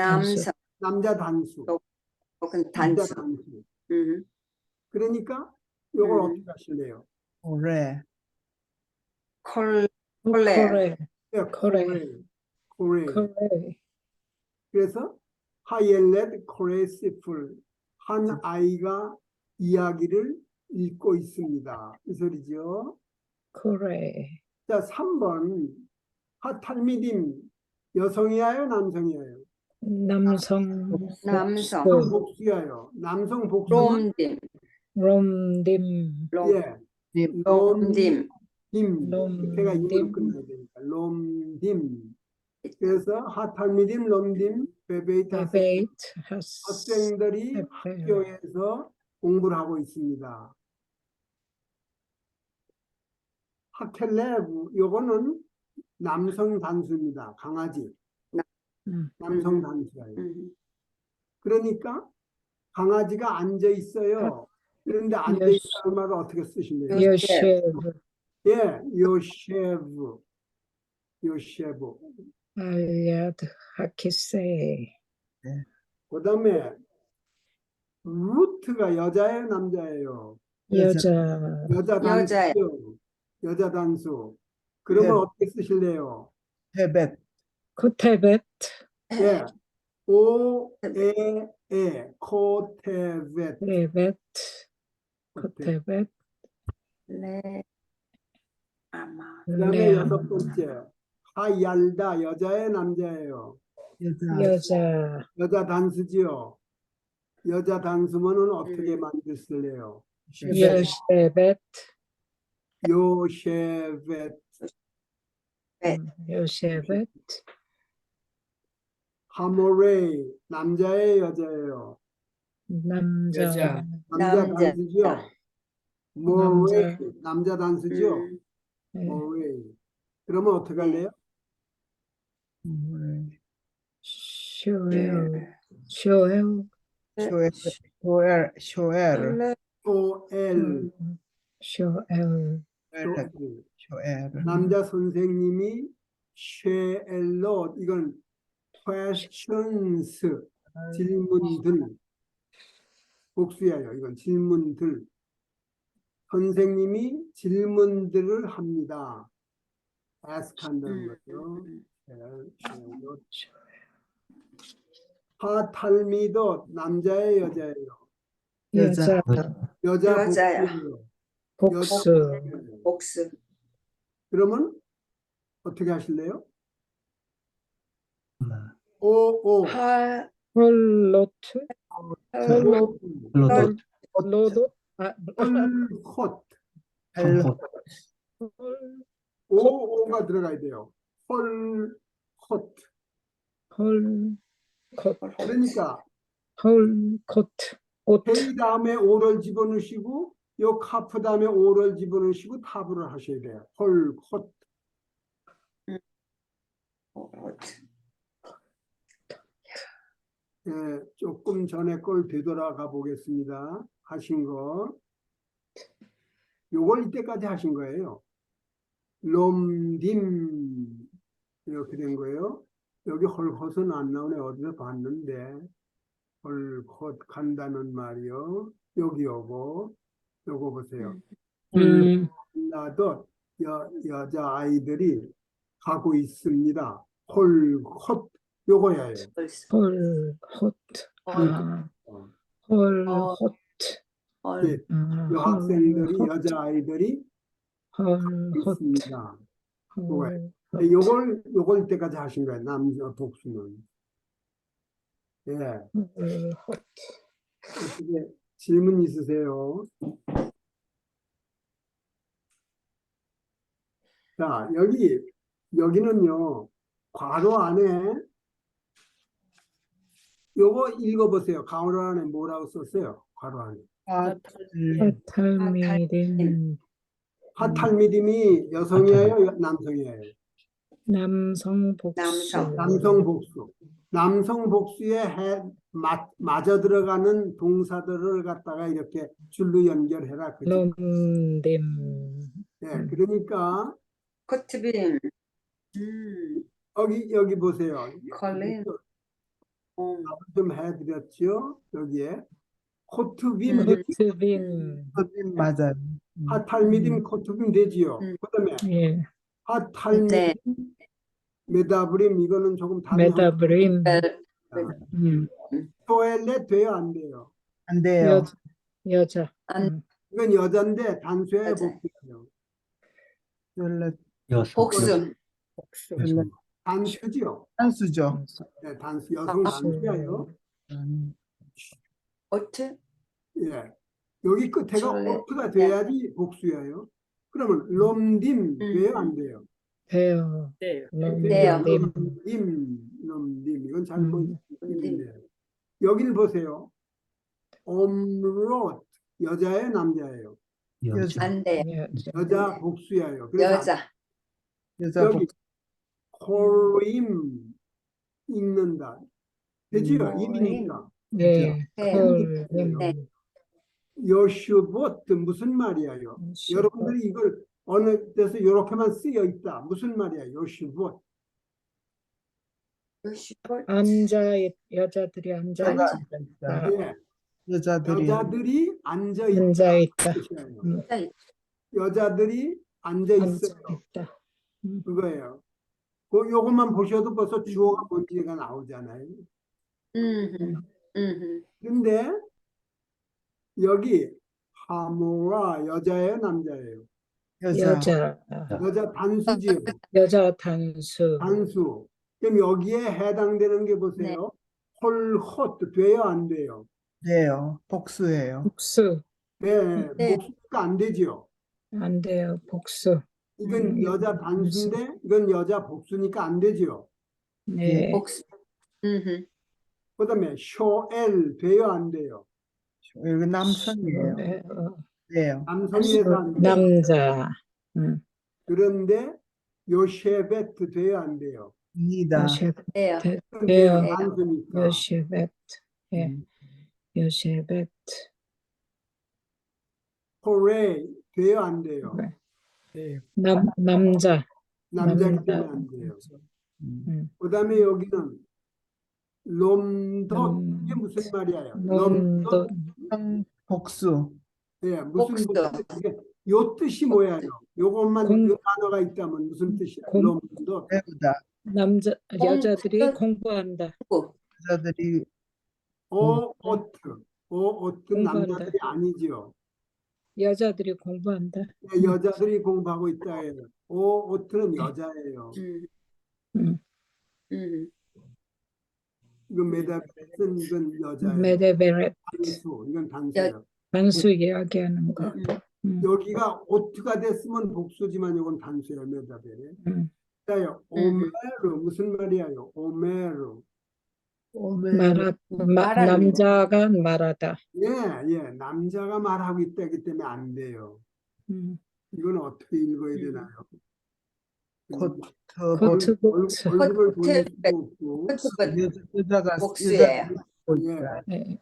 남자 단수. 혹은 남자 단수. 단수. 음. 그러니까 이걸 음. 어떻게 하실래요? 오레, 콜레. 코레. 예, 코레. 코레. 코레. 그래서 하옐렛 코레시풀 한 아이가 이야기를 읽고 있습니다. 이 소리죠. 코레. 자, 3번 하탈미딤 여성이야요, 남성이야요? 남성. 남성. 남성 복수야요. 남성 복수는 롬딤. 롬딤. 예, 롬딤. 롬딤. 롬딤. 걔가 입으로 끝나야 되니까 롬딤. 그래서 하탈미딤, 롬딤, 베베이트 베베이트. 학생들이 학교에서 공부를 하고 있습니다. 하켈레브 요거는 남성 단수입니다. 강아지. 남성 단수예요. 그러니까 강아지가 앉아 있어요. 그런데 앉아 있다는 말을 어떻게 쓰실래요? 요셰브. 예, 요셰브. 요셰브. 알야드 하키세. 그다음에 루트가 여자예요, 남자예요? 여자. 여자 여자예요. 단수. 여자 단수. 그러면 네. 어떻게 쓰실래요? 헤벳, 코테벳. 예. 코테벳. 레벳. 코테벳. 레. 아마. 그다음에 6번째. 하얄다 여자예요, 남자예요? 여자, 여자 단수지요. 여자 단수면은 어떻게 만드실래요? 요셰벳. 요셰벳. 요셰벳. 하모레이 남자예요, 여자예요? 남자. 여자. 남자 남자. 단수죠. 모레이 남자 단수죠. 네. 모레이. 그러면 어떻게 할래요? 쇼엘. 쇼엘. 쇼엘, 쇼엘, 소엘. 쇼엘. 쇼엘, 남자 선생님이 쉐엘로 이건 questions 질문들 복수예요. 이건 질문들. 선생님이 질문들을 합니다. ask 한다는 거죠. 하탈미도 남자예요, 여자예요? 여자. 여자 여자야. 복수예요. 복수. 복수. 그러면 어떻게 하실래요? 오. 홀로트. 홀롯. 로도. 홀롯. 헬롯, 오가 들어가야 돼요. 홀롯. 홀. 콧. 그러니까 홀 코트 옷 헤이 다음에 오를 집어넣으시고 요 카프 다음에 오를 집어넣으시고 타브를 하셔야 돼요. 홀 콧. 예, 조금 전에 걸 되돌아가 보겠습니다. 하신 거. 요걸 이때까지 하신 거예요. 롬딤 이렇게 된 거예요. 여기 헐컷은 안 나오네. 어디서 봤는데 헐컷 간다는 말이요. 여기 요거 보세요. 나도 여자 아이들이 가고 있습니다. 헐컷 요거예요. 홀 호트 홀 호트 예, 요 학생들이 헐 여자 아이들이 홀 호트 있습니다. 홀 예, 요걸 이때까지 하신 거예요. 남자 복수는. 예, 호트 어떻게 질문 있으세요? 자, 여기는요, 괄호 안에, 요거 읽어보세요. 괄호 안에 뭐라고 썼어요? 괄호 안에. 탈미딘 하탈미dim이 여성이에요? 남성이에요? 남성 복수 남성 복수. 남성 복수에 맞아 들어가는 동사들을 갖다가 이렇게 줄로 연결해라. 그치? 롬딤 예, 그러니까, 코트빔. 여기 보세요. 컬린. 좀 해드렸죠? 여기에. 코트빔, 코트빔 맞아요. 하탈미dim 코트빔 되지요. 그다음에 예 하탈미dim 네. 메다브림 이거는 조금 다른 메다브림 토일렛 돼요, 안 돼요? 안 돼요. 여자 이건 여잔데 단수에 맞아요. 복수예요. 연락 여성. 복수. 여성. 단수지요. 한수죠. 네, 단수 여성 단수예요. 오트. 예. 여기 끝에가 셜렛. 오트가 돼야지 복수예요. 그러면 롬딤 돼요, 안 돼요? 돼요 돼요. 돼요. 롬딤 이건 잘 음. 보이시는데 여기를 보세요. omrot 여자예요, 남자예요? 여자. 안 돼요. 여자 복수예요. 그래서 여자. 여자 여기 코임 읽는다. 되지요? 입이니까. 네 돼요. 콜림 네. 요슈봇 무슨 말이에요? 여러분들이 이걸 어느 데서 이렇게만 쓰여 있다. 무슨 말이야? 요슈봇. 여자들이 앉아 여자가 있다 앉아 있다. 예. 여자들이 여자들이 앉아 앉아 있다. 있다 뜻이에요. 여자들이 앉아 앉아 있어요. 있다 그거예요. 요것만 보셔도 벌써 주어가 뭔지가 나오잖아요. 근데 여기 하모라 여자예요, 남자예요? 여자. 여자 단수지요. 여자 단수 단수. 그럼 여기에 해당되는 게 보세요. 홀헛 돼요, 안 돼요? 돼요. 복수예요. 복수 네, 네. 복수가 안 되지요. 안 돼요 복수 이건 여자 단수인데 이건 여자 복수니까 안 되지요. 네 복수. 그다음에 쇼엘 돼요, 안 돼요? 이거 남성이에요. 돼요. 남성이라서 안 돼요. 남자 그런데 요셰베트 돼요, 안 돼요? 입니다. 돼요. 이건 돼요. 단수니까. 요시벳 요시벳 호레 돼요, 안 돼요? 돼요. 남자 남자기 남자. 때문에 안 돼요. 음. 그다음에 여기는 롬덧 이게 무슨 말이에요? 롬덧 복수. 예, 무슨 복수. 이게 요 뜻이 뭐예요? 요것만 공- 요 단어가 있다면 무슨 뜻이야? 공- 롬덧 배우다. 여자들이 공부한다 여자들이 오오트 공부한다. 남자들이 아니지요. 여자들이 공부한다 예, 여자들이 공부하고 있다 해요. 오오트는 여자예요. 이건 메다베슨 이건 여자예요. 메데베렛 단수 이건 단수예요. 단수 이야기하는 거 여기가 오트가 됐으면 복수지만 이건 단수예요. 메다베레. 음. 자요 오메르 무슨 말이에요? 오메르 말하는 남자가 말하다. 예, 남자가 말하고 있다기 때문에 안 돼요. 이건 어떻게 읽어야 되나요? 코트 코트 얼굴을 돌릴 수도 없고. 여자가 복수예요. 예.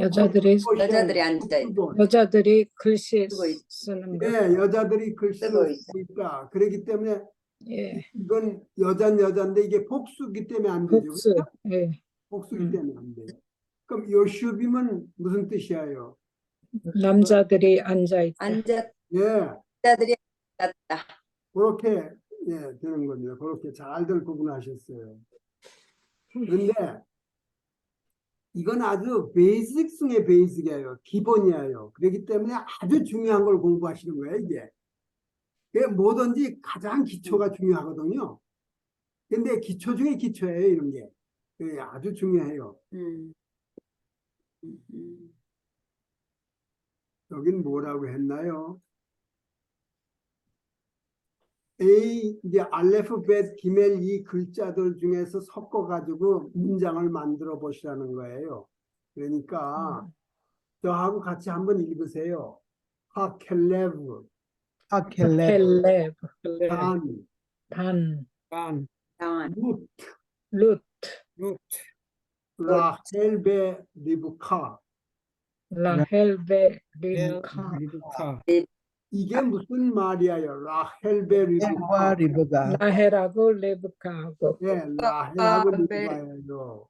여자들이 여자들이 앉아 있고. 여자들이 글씨 쓰고 있- 쓰는 거. 예, 여자들이 글씨 쓰고 쓰고 있다. 그렇기 때문에 예, 이건 여자인데 이게 복수기 때문에 안 되죠. 복수. 그렇죠? 예, 복수기 때문에 안 돼요. 그럼 요슈비면 무슨 뜻이에요? 남자들이 앉아 있다. 예, 여자들이 앉았다. 그렇게 되는 겁니다. 그렇게 잘들 구분하셨어요. 그런데 이건 아주 베이직 중의 베이직이에요. 기본이에요. 그렇기 때문에 아주 중요한 걸 공부하시는 거예요, 이게. 뭐든지 가장 기초가 중요하거든요. 근데 기초 중에 기초예요, 이런 게. 아주 중요해요. 여긴 뭐라고 했나요? 이제 알레프벳 기멜 이 글자들 중에서 섞어가지고 문장을 만들어 보시라는 거예요. 그러니까 저하고 같이 한번 읽으세요. 하켈레브, 하켈레 단, 단, 단, 룻, 룻, 라헬베 리브카. 라헬베 리브카. 리브카. 이게 무슨 말이에요? 라헬베 리브카. 리브가 라헬하고 리브카하고 라헬하고 리브카예요.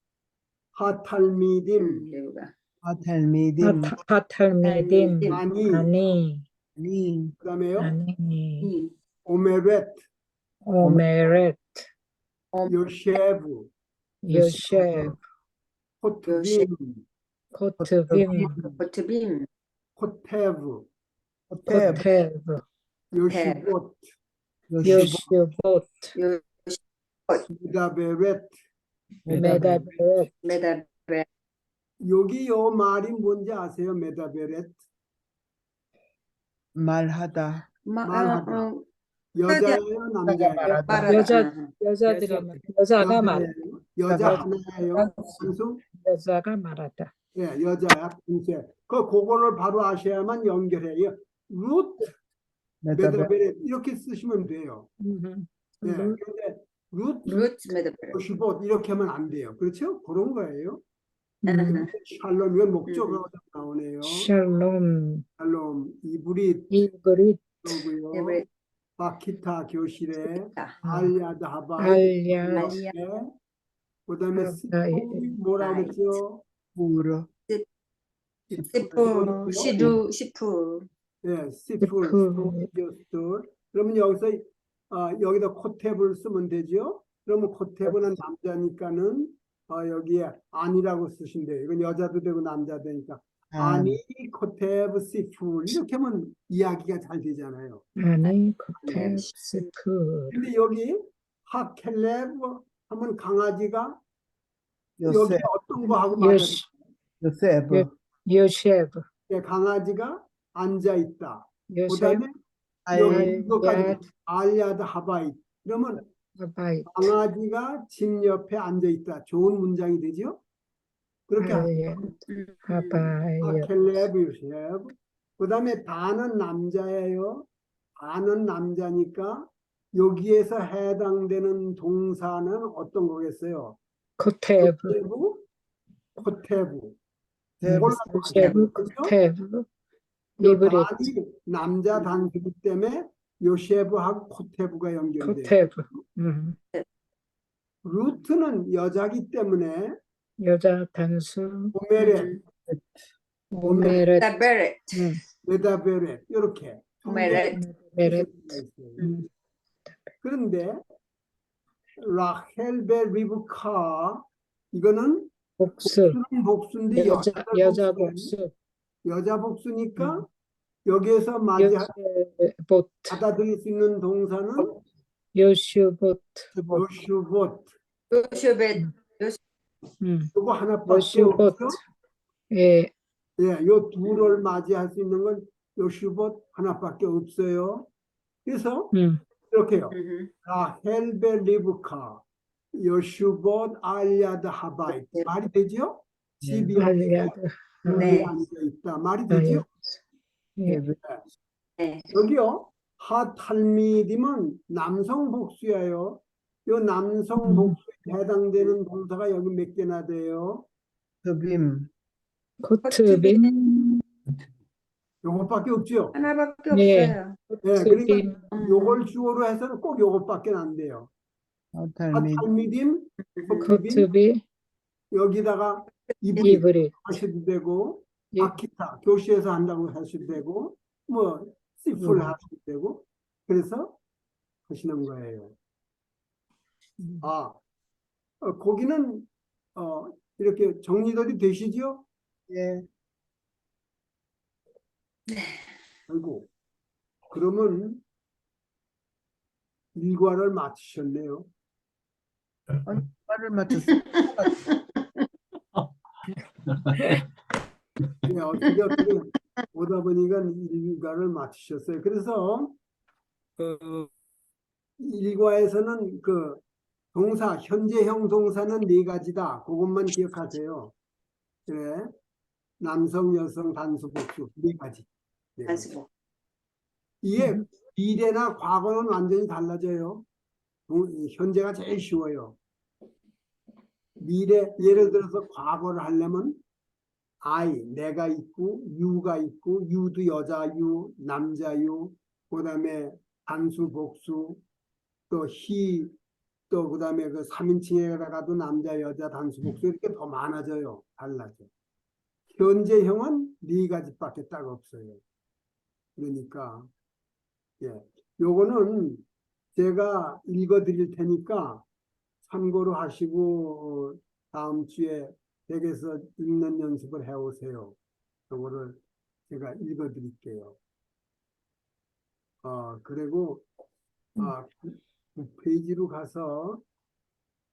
하탈미딤, 하텔미딘 하탈미딘 아니, 아니 그다음에요. 아니 오메렛, 오메렛 요셰브, 요셰브 코트빔, 코트빔 버트빔, 코테브, 코테브 요시봇, 요시봇 미다베렛. 메다베렛 메다베, 여기 요 말이 뭔지 아세요? 메다베렛. 말하다 말하다. 여자예요, 남자예요? 여자들이 여자, 여자가 말 여자 하나예요. 단수? 여자가 말하다. 예, 여자야. 단수. 그거를 바로 아셔야만 연결해요. 룻, 메다베렛 이렇게 쓰시면 돼요. 예, 근데 룻, 루트 메다베, 요시봇 이렇게 하면 안 돼요. 그렇죠? 그런 거예요. 샬롬 이건 목적어가 나오네요. 샬롬 샬롬 이브릿 이브릿 그러고요. 바키타 교실에 아, 알야드 하바 알야 그다음에 시푸 뭐라 그랬죠? 부르 시푸, 시푸, 예, 시푸. 시푸. 그러면 여기서 여기다 코탭을 쓰면 되죠? 그러면 코탭은 남자니까는 여기에 아니라고 쓰시면 돼요. 이건 여자도 되고 남자도 되니까 아니 코탭 시푸 이렇게 하면 이야기가 잘 되잖아요. 아니 코테브 시푸 근데 여기 하켈레브 하면 강아지가 여기 요셉 어떤 거 하고 맞아요? 요셉 요셰브 강아지가 앉아 있다. 요셉 그다음에 여기 이거까지 알야 알야드 하바이. 그러면 하바이 강아지가 집 옆에 앉아 있다. 좋은 문장이 되죠? 그렇게 알야 하바이 하켈레브 요셉. 그다음에 다는 남자예요. 다는 남자니까 여기에서 해당되는 동사는 어떤 거겠어요? 코테브 코테브. 요셰브 코테브 요 이브릿 단이 남자 단수기 때문에 요셰브하고 코테브가 연결돼요. 코테브 루트는 여자기 때문에 여자 단수 오메렛, 오메렛 메다베레, 메다베렛 이렇게 오메렛, 메렛 그런데 라헬베 리브카 이거는 복수 복수인데 여자 복수 여자 복수니까 여기에서 요셰봇 받아들일 수 있는 동사는 요슈봇 요슈봇. 요쇼벳, 이거 하나밖에 요슈봇 없죠? 예 예, 요 둘을 맞이할 수 있는 건 요슈봇 하나밖에 없어요. 그래서 이렇게요. 라헬베 리브카 여슈봇 알야드 하바이 말이 되죠? 집이 없고 알리아드. 둘이 네. 앉아 있다 말이 되죠? 예, 네. 여기요 하탈미디면 남성 복수예요. 이 남성 복수에 해당되는 동사가 여기 몇 개나 돼요? 드빔, 코트빔. 요것밖에 없죠? 하나밖에 네. 없어요. 네, 그러니까 코트빔. 요걸 주어로 해서는 꼭 요것밖에 안 돼요. 아탈미, 하탈미딘, 코트빔 코트비. 여기다가 이브리 이브리. 하셔도 되고 예. 아키타 교실에서 한다고 하셔도 되고 뭐 시풀 하셔도 되고 그래서 하시는 거예요. 거기는 이렇게 정리들이 되시죠? 예, 아이고 그러면 일과를 마치셨네요. 말을 맞췄어. 네, 어떻게 오다 보니까 일과를 마치셨어요. 그래서 일과에서는 그 동사, 현재형 동사는 네 가지다. 그것만 기억하세요. 그래. 남성, 여성, 단수, 복수 네 가지. 네 가지. 단수복. 이게 미래나 과거는 완전히 달라져요. 현재가 제일 쉬워요. 미래, 예를 들어서 과거를 하려면 I, 내가 있고, you가 있고, you도 여자 you, 남자 you, 그 다음에 단수, 복수, 또 he, 또 그 다음에 그 3인칭에 가도 남자, 여자, 단수, 복수 이렇게 더 많아져요. 달라져. 현재형은 네 가지밖에 딱 없어요. 그러니까, 예. 요거는 제가 읽어 드릴 테니까 참고로 하시고, 다음 주에 댁에서 읽는 연습을 해오세요. 요거를 제가 읽어 드릴게요. 그리고, 9페이지로 가서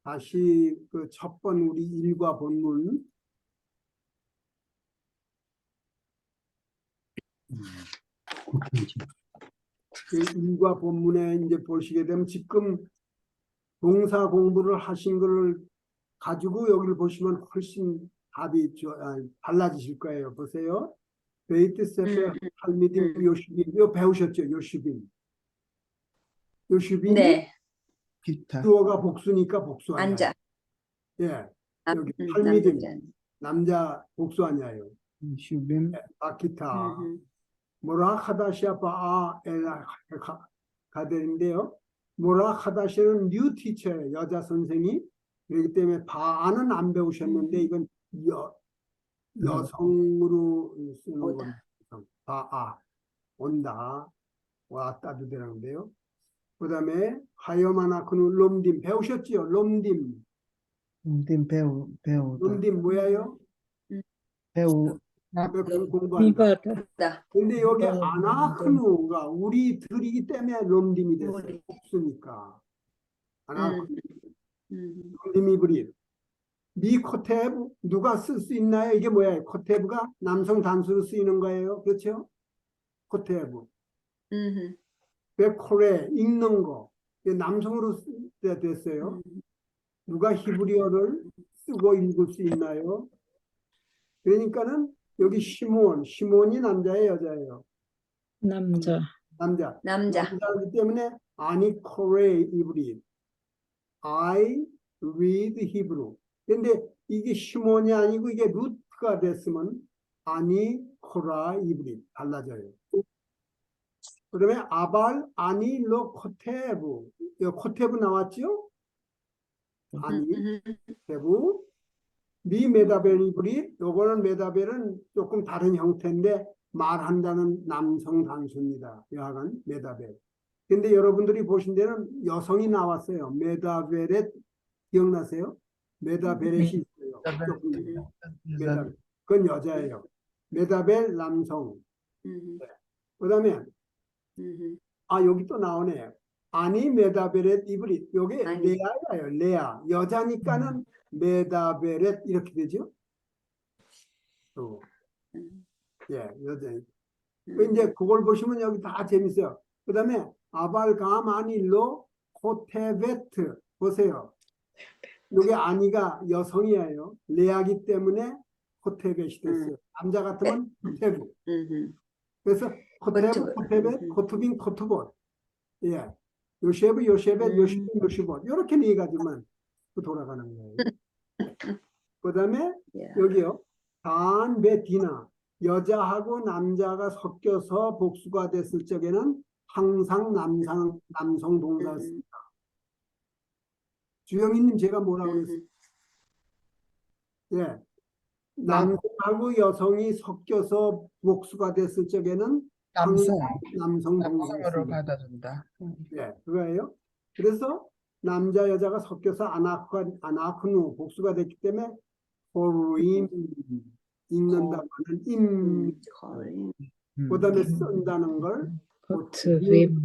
다시 그 첫 번 우리 일과 본문 그 일과 본문에 이제 보시게 되면 지금 동사 공부를 하신 거를 가지고 여기를 보시면 훨씬 답이 달라지실 거예요. 보세요. 베이트 세페 할미딘 요슈빈 이거 배우셨죠? 요슈빈. 요슈빈이 네. 기타, 주어가 복수니까 복수 아니에요. 앉아. 예. 남- 여기 남자. 할미딘 남자 복수 아니에요. 슈빔, 아키타. 음. 모라 카다시아 바아 엘라 가델인데요. 모라 카다시아는 뉴 티처예요. 여자 선생이. 그렇기 때문에 바아는 안 배우셨는데 이건 여성으로 쓰는 오다. 겁니다. 바아 온다 왔다도 되는데요. 그 다음에 하여마나크는 롬딤 배우셨지요? 롬딤. 배우다, 롬딤 뭐예요? 배우, 공부한다. 이바다. 근데 여기 어, 아나크누가 우리들이기 때문에 롬딤이 됐어요. 우리. 복수니까. 아나크누. 음. 롬딤이 브릿. 미 코테브 누가 쓸 수 있나요? 이게 뭐예요? 코테브가 남성 단수로 쓰이는 거예요. 그렇죠? 코테브. 음. 왜 코레 읽는 거. 이게 남성으로 됐어요. 누가 히브리어를 쓰고 읽을 수 있나요? 그러니까는 여기 시몬이 남자예요, 여자예요? 남자. 남자. 남자. 남자이기 때문에 아니 코레 이브리. I read Hebrew. 근데 이게 시몬이 아니고 이게 루트가 됐으면 아니 코라 이브리 달라져요. 그러면 아발 아니 로 코테브. 이거 코테브 나왔죠? 아니 코테브. 미 메다벨 이브리. 요거는 메다벨은 조금 다른 형태인데 말한다는 남성 단수입니다. 여하간 메다벨. 근데 여러분들이 보신 데는 여성이 나왔어요. 메다벨렛 기억나세요? 메다벨렛이 있어요. 메다벨. 그건 여자예요. 메다벨 남성. 그다음에 여기 또 나오네요. 아니 메다벨렛 이브리. 요게 아니. 레아예요. 레아. 여자니까는 메다벨렛 이렇게 되죠? 예, 여자. 이제 그걸 보시면 여기 다 재밌어요. 그다음에 아발감 아닐로 코테베트 보세요. 요게 아니가 여성이에요. 레아기 때문에 코테벳이 됐어요. 남자 같으면 코테브. 그래서 코테브, 코테벳, 코투빈, 코투봇. 예. 요셰브, 요셰벳, 요시빈, 요시봇. 이렇게 네 가지만 돌아가는 거예요. 그 다음에 여기요. 단, 베, 디나. 여자하고 남자가 섞여서 복수가 됐을 적에는 항상 남성 동사를 씁니다. 주영희님 제가 뭐라고 그랬어요? 예. 남성하고 여성이 섞여서 복수가 됐을 적에는 남성, 남성 동사를 남성으로 씁니다. 받아준다. 예, 그거예요. 그래서 남자 여자가 섞여서 아나크누 복수가 됐기 때문에 호르임 읽는다고 하는 임. 그다음에 쓴다는 걸 코트빔.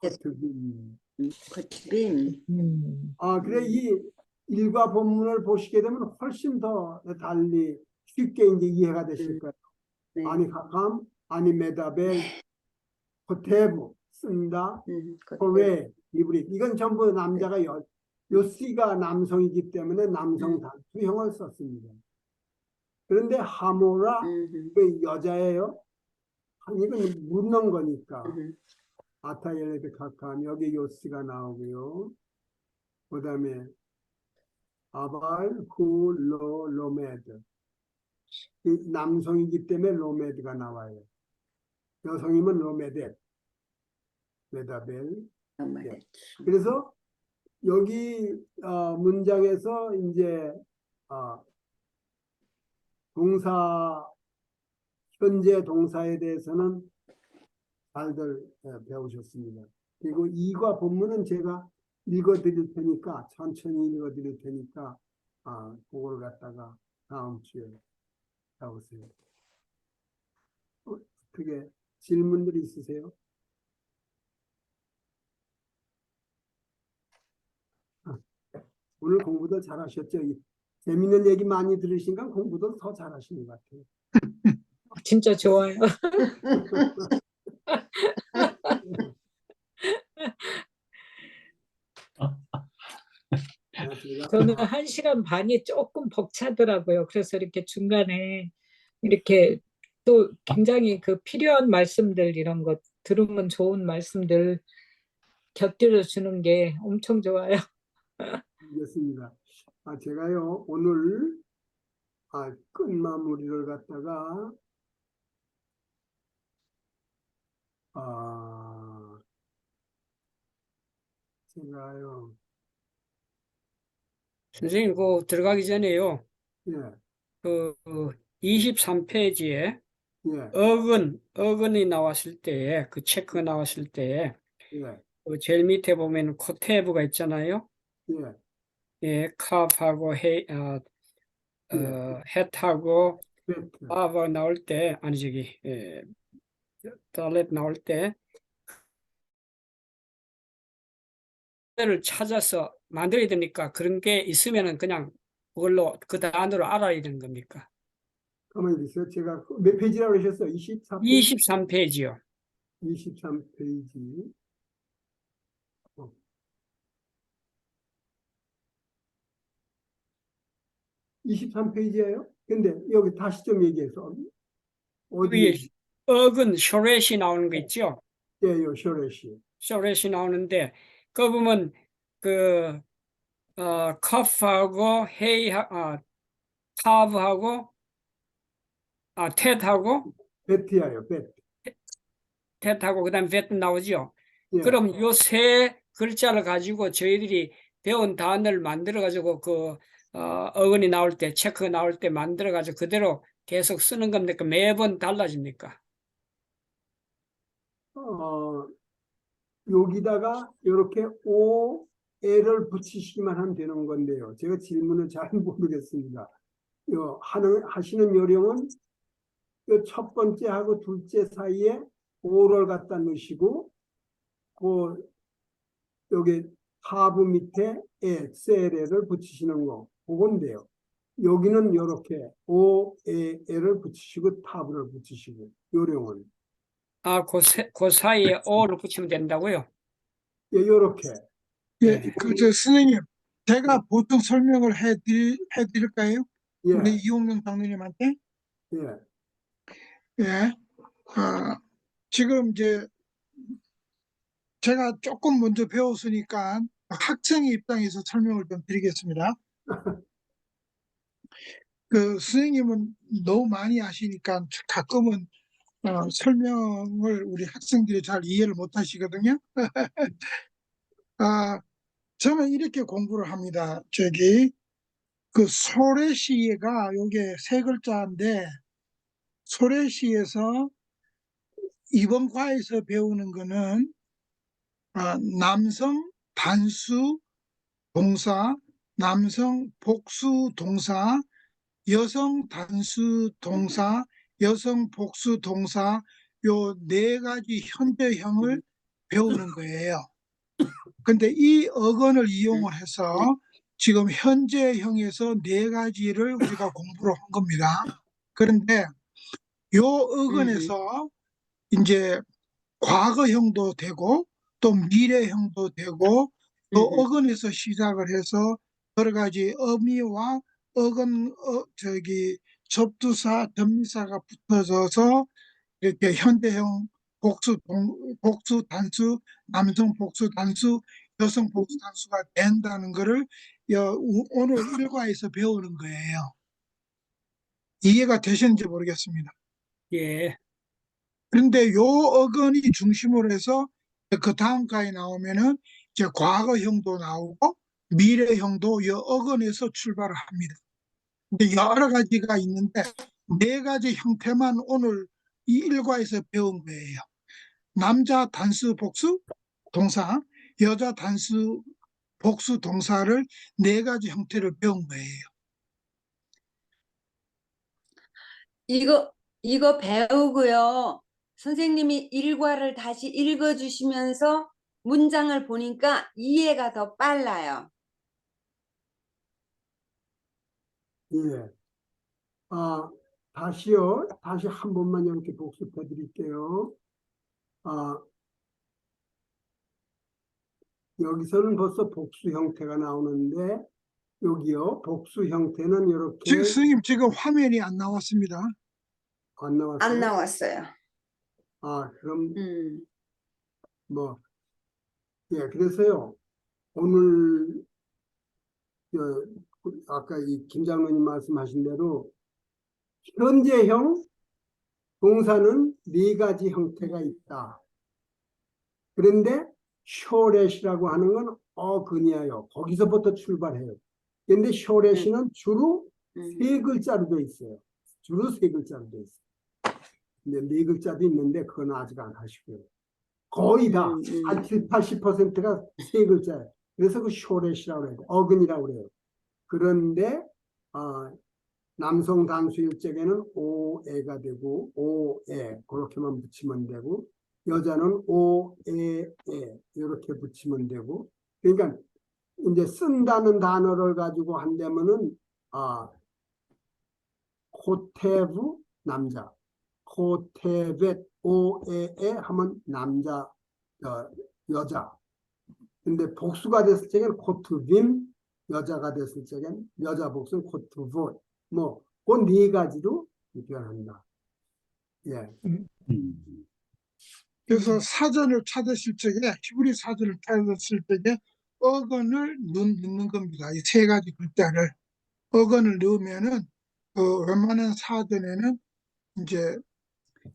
코트빔. 코트빔. 그래 이 일과 본문을 보시게 되면 훨씬 더 달리 쉽게 이제 이해가 되실 거예요. 네. 아니 가감, 아니 메다벨, 코테브 쓴다. 왜 이브릿 이건 전부 남자가 요시가 남성이기 때문에 남성 단수형을 썼습니다. 그런데 하모라 그 여자예요. 이건 묻는 거니까 아타엘레드 카캄 여기 요시가 나오고요. 그다음에 아발 쿨로 로메드 남성이기 때문에 로메드가 나와요. 여성이면 로메데 메다벨. 예. 그래서 여기 문장에서 이제 동사 현재 동사에 대해서는 잘들 배우셨습니다. 그리고 이과 본문은 제가 읽어드릴 테니까 천천히 읽어드릴 테니까 그걸 갖다가 다음 주에 해보세요. 어떻게 질문들이 있으세요? 오늘 공부도 잘하셨죠? 재밌는 얘기 많이 들으신가 공부도 더 잘하시는 것 같아요. 진짜 좋아요. 저는 1시간 반이 조금 벅차더라고요. 그래서 이렇게 중간에 이렇게 또 굉장히 그 필요한 말씀들 이런 것 들으면 좋은 말씀들 곁들여 주는 게 엄청 좋아요. 알겠습니다. 제가요 오늘 끝마무리를 갖다가 제가요 선생님, 그 들어가기 전에요. 예, 그 23페이지에 예, 어근이 나왔을 때에 그 체크가 나왔을 때에 예, 그 제일 밑에 보면 코테브가 있잖아요. 예, 예, 컵하고 햇하고 베트, 아가 나올 때 아니 저기 달렛 나올 때 를 찾아서 만들어야 되니까 그런 게 있으면은 그냥 그걸로 그 단어로 알아야 되는 겁니까? 가만히 계세요. 제가 몇 페이지라고 그러셨어요? 24페이지? 23페이지요. 23페이지. 23페이지예요? 근데 여기 다시 좀 얘기해서 위에 어디? 어근 쇼렛이 나오는 거 있죠? 예, 요 쇼레시. 쇼렛이 나오는데 그 보면 그 컵하고 카브하고 텟하고 베트야요, 베트. 텟하고 그다음 베트 나오죠. 예. 그럼 요 세 글자를 가지고 저희들이 배운 단어를 만들어 가지고 그 어근이 나올 때 체크 나올 때 만들어 가지고 그대로 계속 쓰는 겁니까? 매번 달라집니까? 여기다가 이렇게 오에를 붙이시기만 하면 되는 건데요. 제가 질문을 잘 모르겠습니다. 하시는 요령은 첫 번째하고 둘째 사이에 오를 갖다 넣으시고 여기 하부 밑에 셀에를 붙이시는 거 그건데요. 여기는 이렇게 오에를 붙이시고 타브를 붙이시고 요령은 그 사이에 오를 붙이면 된다고요? 예, 요렇게. 예, 네. 선생님, 제가 보통 설명을 해드릴까요? 우리 예, 이용용 장로님한테? 예, 예. 지금 이제 제가 조금 먼저 배웠으니까 학생의 입장에서 설명을 좀 드리겠습니다. 그 선생님은 너무 많이 아시니까 가끔은 설명을 우리 학생들이 잘 이해를 못 하시거든요. 저는 이렇게 공부를 합니다. 그 소래시가 요게 세 글자인데, 소래시에서 이번 과에서 배우는 거는 남성 단수 동사, 남성 복수 동사, 여성 단수 동사, 여성 복수 동사, 요 네 가지 현재형을 배우는 거예요. 근데 이 어근을 이용을 해서 지금 현재형에서 네 가지를 우리가 공부를 한 겁니다. 그런데 요 어근에서 이제 과거형도 되고 또 미래형도 되고 또 어근에서 시작을 해서 여러 가지 어미와 어근 접두사, 접미사가 붙어져서 이렇게 현대형 복수 단수, 남성 복수 단수, 여성 복수 단수가 된다는 것을 오늘 일과에서 배우는 거예요. 이해가 되시는지 모르겠습니다. 예. 그런데 요 어근이 중심으로 해서 그 다음까지 나오면은 이제 과거형도 나오고 미래형도 이 어근에서 출발을 합니다. 근데 여러 가지가 있는데 네 가지 형태만 오늘 이 일과에서 배운 거예요. 남자 단수 복수 동사, 여자 단수 복수 동사를 네 가지 형태를 배운 거예요. 이거 배우고요. 선생님이 일과를 다시 읽어주시면서 문장을 보니까 이해가 더 빨라요. 예. 다시요. 다시 한 번만 이렇게 복습해 드릴게요. 여기서는 벌써 복수 형태가 나오는데 여기요. 복수 형태는 이렇게 선생님 지금 화면이 안 나왔습니다. 안 나왔어요. 안 나왔어요. 그럼 음. 예, 그래서요. 오늘 아까 이 김 장로님 말씀하신 대로 현재형 동사는 네 가지 형태가 있다. 그런데 쇼렛이라고 하는 건 어근이에요. 거기서부터 출발해요. 그런데 쇼렛이는 주로 세 글자로 돼 있어요. 주로 세 글자로 돼 있어요. 근데 네 글자도 있는데 그건 아직 안 하시고요. 거의 다, 한 70, 80%가 세 글자예요. 그래서 그 쇼렛이라고 해요. 어근이라고 그래요. 그런데 남성 단수일 적에는 오에가 되고 오에 그렇게만 붙이면 되고 여자는 오에에 이렇게 붙이면 되고 그러니까 이제 쓴다는 단어를 가지고 한다면은 코테브 남자 코테벳 오에에 하면 남자 여자 근데 복수가 됐을 적에는 코트빔 여자가 됐을 적에는 여자 복수는 코트봇 그 네 가지로 표현한다. 예. 그래서 사전을 찾으실 적에 히브리 사전을 찾았을 적에 어근을 넣는 겁니다. 이 세 가지 글자를 어근을 넣으면은 그 웬만한 사전에는 이제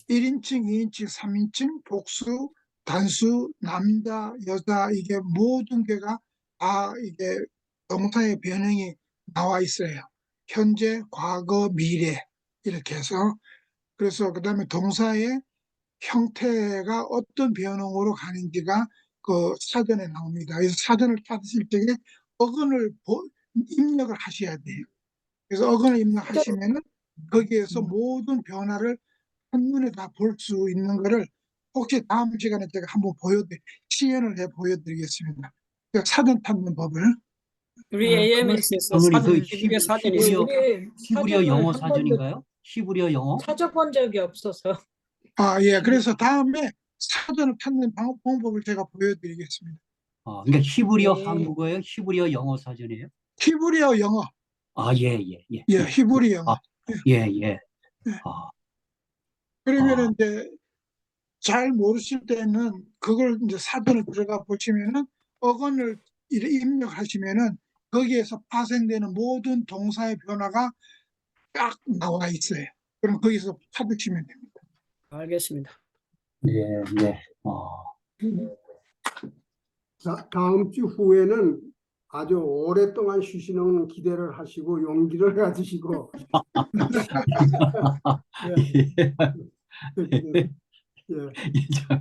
1인칭, 2인칭, 3인칭, 복수, 단수, 남자, 여자 이게 모든 개가 다 이게 동사의 변형이 나와 있어요. 현재, 과거, 미래 이렇게 해서 그래서 그 다음에 동사의 형태가 어떤 변형으로 가는지가 그 사전에 나옵니다. 그래서 사전을 찾으실 적에 어근을 입력을 하셔야 돼요. 그래서 어근을 입력하시면은 거기에서 모든 변화를 한눈에 다 볼 수 있는 거를 혹시 다음 시간에 제가 한번 시연을 해 보여드리겠습니다. 그러니까 사전 찾는 법을. 우리 AMS에서 장로님 그 히브리어 사전이 있어요. 히브리어 영어 사전인가요? 히브리어 영어? 찾아본 적이 없어서. 예. 그래서 다음에 사전을 찾는 방법을 제가 보여드리겠습니다. 그러니까 히브리어 네. 한국어예요? 히브리어 영어 사전이에요? 히브리어 영어, 예. 예, 히브리 영어. 예. 예. 아, 그러면 이제 잘 모르실 때는 그걸 이제 사전을 들어가 보시면은 어근을 입력하시면은 거기에서 파생되는 모든 동사의 변화가 딱 나와 있어요. 그럼 거기서 찾으시면 됩니다. 알겠습니다. 예. 다음 주 후에는 아주 오랫동안 쉬시는 기대를 하시고 용기를 가지시고 예, 예. 예, 예. 예.